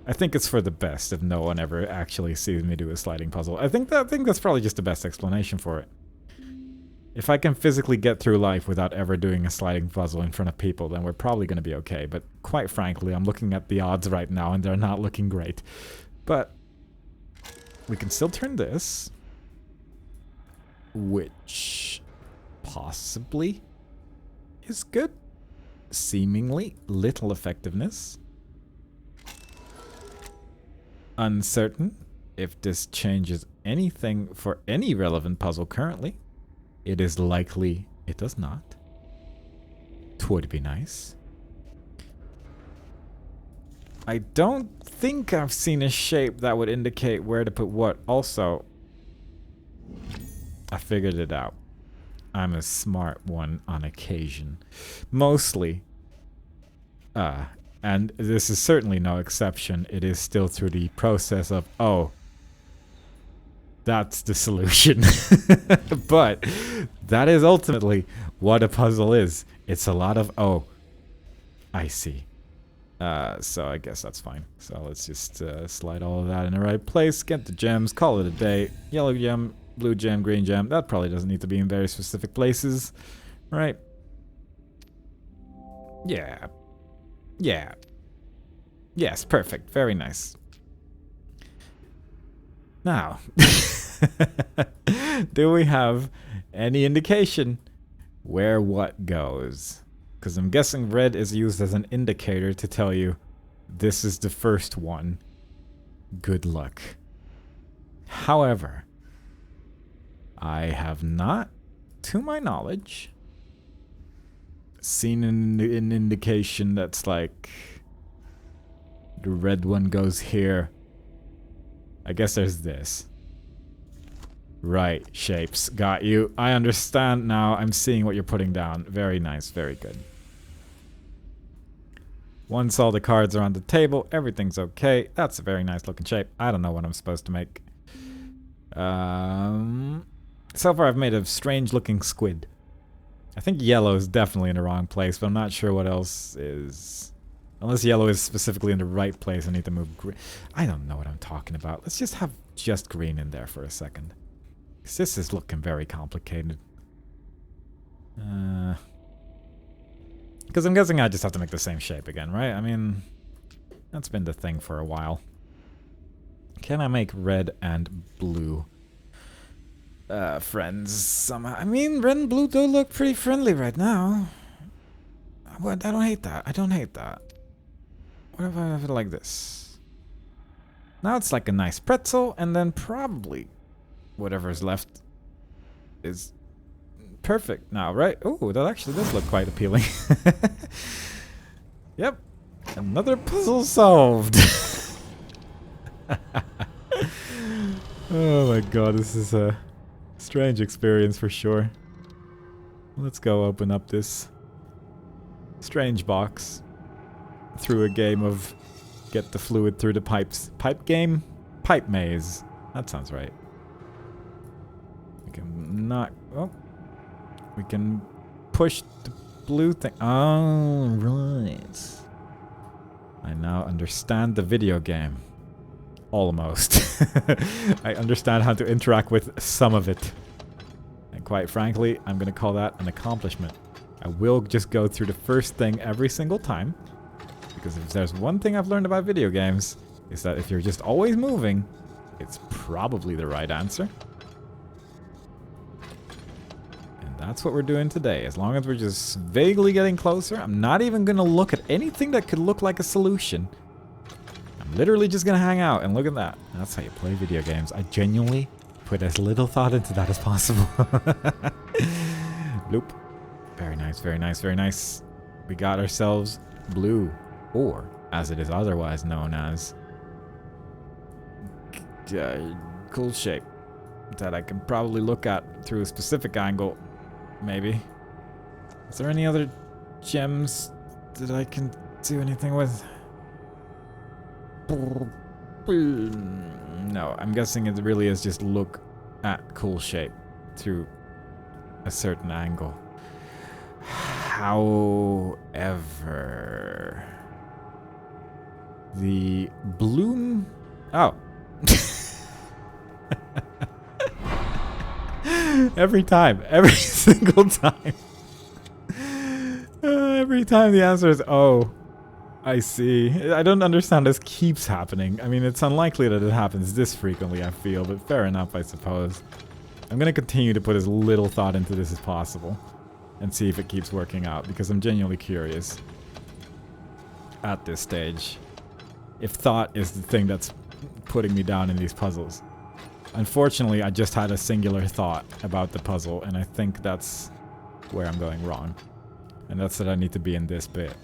I think it's for the best if no one ever actually sees me do a sliding puzzle. I think that's probably just the best explanation for it. If I can physically get through life without ever doing a sliding puzzle in front of people, then we're probably going to be okay. But quite frankly, I'm looking at the odds right now, and they're not looking great. But we can still turn this, which possibly is good. Seemingly little effectiveness. Uncertain if this changes anything for any relevant puzzle currently. It is likely it does not. Twould be nice. I don't think I've seen a shape that would indicate where to put what. Also, I figured it out. I'm a smart one on occasion. Mostly. And this is certainly no exception. It is still through the process of, oh, that's the solution. But that is ultimately what a puzzle is. It's a lot of, oh, I see. So I guess that's fine. So let's just slide all of that in the right place, get the gems, call it a day. Yellow gem, blue gem, green gem. That probably doesn't need to be in very specific places, right? Yeah. Yeah. Yes, perfect. Very nice. Now, do we have any indication where what goes? Because I'm guessing red is used as an indicator to tell you this is the first one. Good luck. However, I have not, to my knowledge, seen an indication that's like the red one goes here. I guess there's this. Right, shapes. Got you. I understand now. I'm seeing what you're putting down. Very nice. Very good. Once all the cards are on the table, everything's okay. That's a very nice looking shape. I don't know what I'm supposed to make. So far I've made a strange looking squid. I think yellow is definitely in the wrong place, but I'm not sure what else is. Unless yellow is specifically in the right place, I need to move green. I don't know what I'm talking about. Let's just have just green in there for a second. 'Cause this is looking very complicated. Because I'm guessing I just have to make the same shape again, right? I mean, that's been the thing for a while. Can I make red and blue friends somehow? I mean, red and blue do look pretty friendly right now. What? I don't hate that. I don't hate that. What if I have it like this? Now it's like a nice pretzel, and then probably whatever's left is perfect now, right? Oh, that actually does look quite appealing. Yep. Another puzzle solved. Oh my god, this is a strange experience for sure. Let's go open up this strange box through a game of get the fluid through the pipes. Pipe game? Pipe maze. That sounds right. We can not... Oh. We can push the blue thing. Oh, right. I now understand the video game. Almost. I understand how to interact with some of it. And quite frankly, I'm going to call that an accomplishment. I will just go through the first thing every single time. Because if there's one thing I've learned about video games, is that if you're just always moving, it's probably the right answer. And that's what we're doing today. As long as we're just vaguely getting closer, I'm not even going to look at anything that could look like a solution. I'm literally just going to hang out and look at that. That's how you play video games. I genuinely put as little thought into that as possible. Bloop. Very nice, very nice, very nice. We got ourselves blue, or as it is otherwise known as, cool shape that I can probably look at through a specific angle, maybe. Is there any other gems that I can do anything with? No, I'm guessing it really is just look at cool shape through a certain angle. However, the bloom... Oh. Every time. Every single time. Every time the answer is, oh, I see. I don't understand this keeps happening. I mean, it's unlikely that it happens this frequently, I feel, but fair enough, I suppose. I'm going to continue to put as little thought into this as possible and see if it keeps working out, because I'm genuinely curious at this stage if thought is the thing that's putting me down in these puzzles. Unfortunately, I just had a singular thought about the puzzle, and I think that's where I'm going wrong. And that's that I need to be in this bit.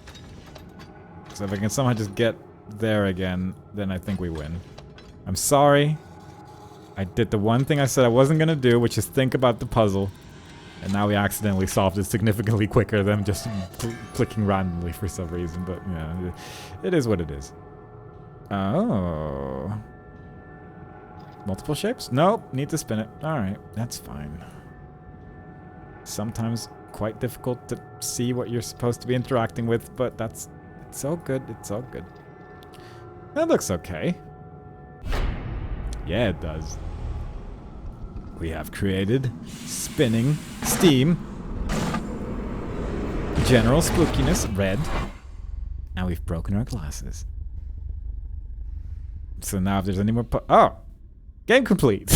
So if I can somehow just get there again, then I think we win. I'm sorry. I did the one thing I said I wasn't going to do, which is think about the puzzle. And now we accidentally solved it significantly quicker than just clicking randomly for some reason. But, yeah, it is what it is. Oh. Multiple shapes? Nope. Need to spin it. Alright, that's fine. Sometimes quite difficult to see what you're supposed to be interacting with, but that's... It's all good. It's all good. That looks okay. Yeah, it does. We have created spinning steam, general spookiness, red. Now we've broken our glasses. So now if there's any more oh! Game complete!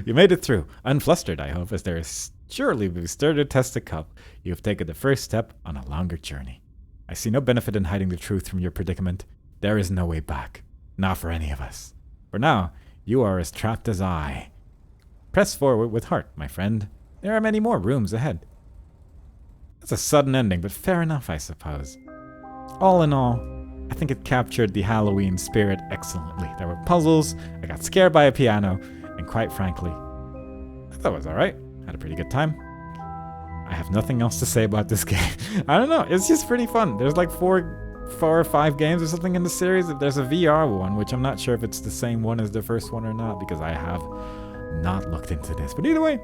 You made it through. Unflustered, I hope, as there is surely we've stirred a tested cup. You have taken the first step on a longer journey. I see no benefit in hiding the truth from your predicament. There is no way back. Not for any of us. For now, you are as trapped as I. Press forward with heart, my friend. There are many more rooms ahead. That's a sudden ending, but fair enough, I suppose. All in all, I think it captured the Halloween spirit excellently. There were puzzles, I got scared by a piano, and quite frankly, I thought it was alright. Had a pretty good time. I have nothing else to say about this game. I don't know, it's just pretty fun. There's like four or five games or something in the series. There's a VR one, which I'm not sure if it's the same one as the first one or not, because I have not looked into this. But either way,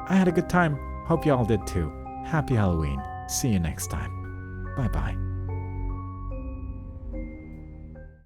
I had a good time. Hope y'all did too. Happy Halloween. See you next time. Bye-bye.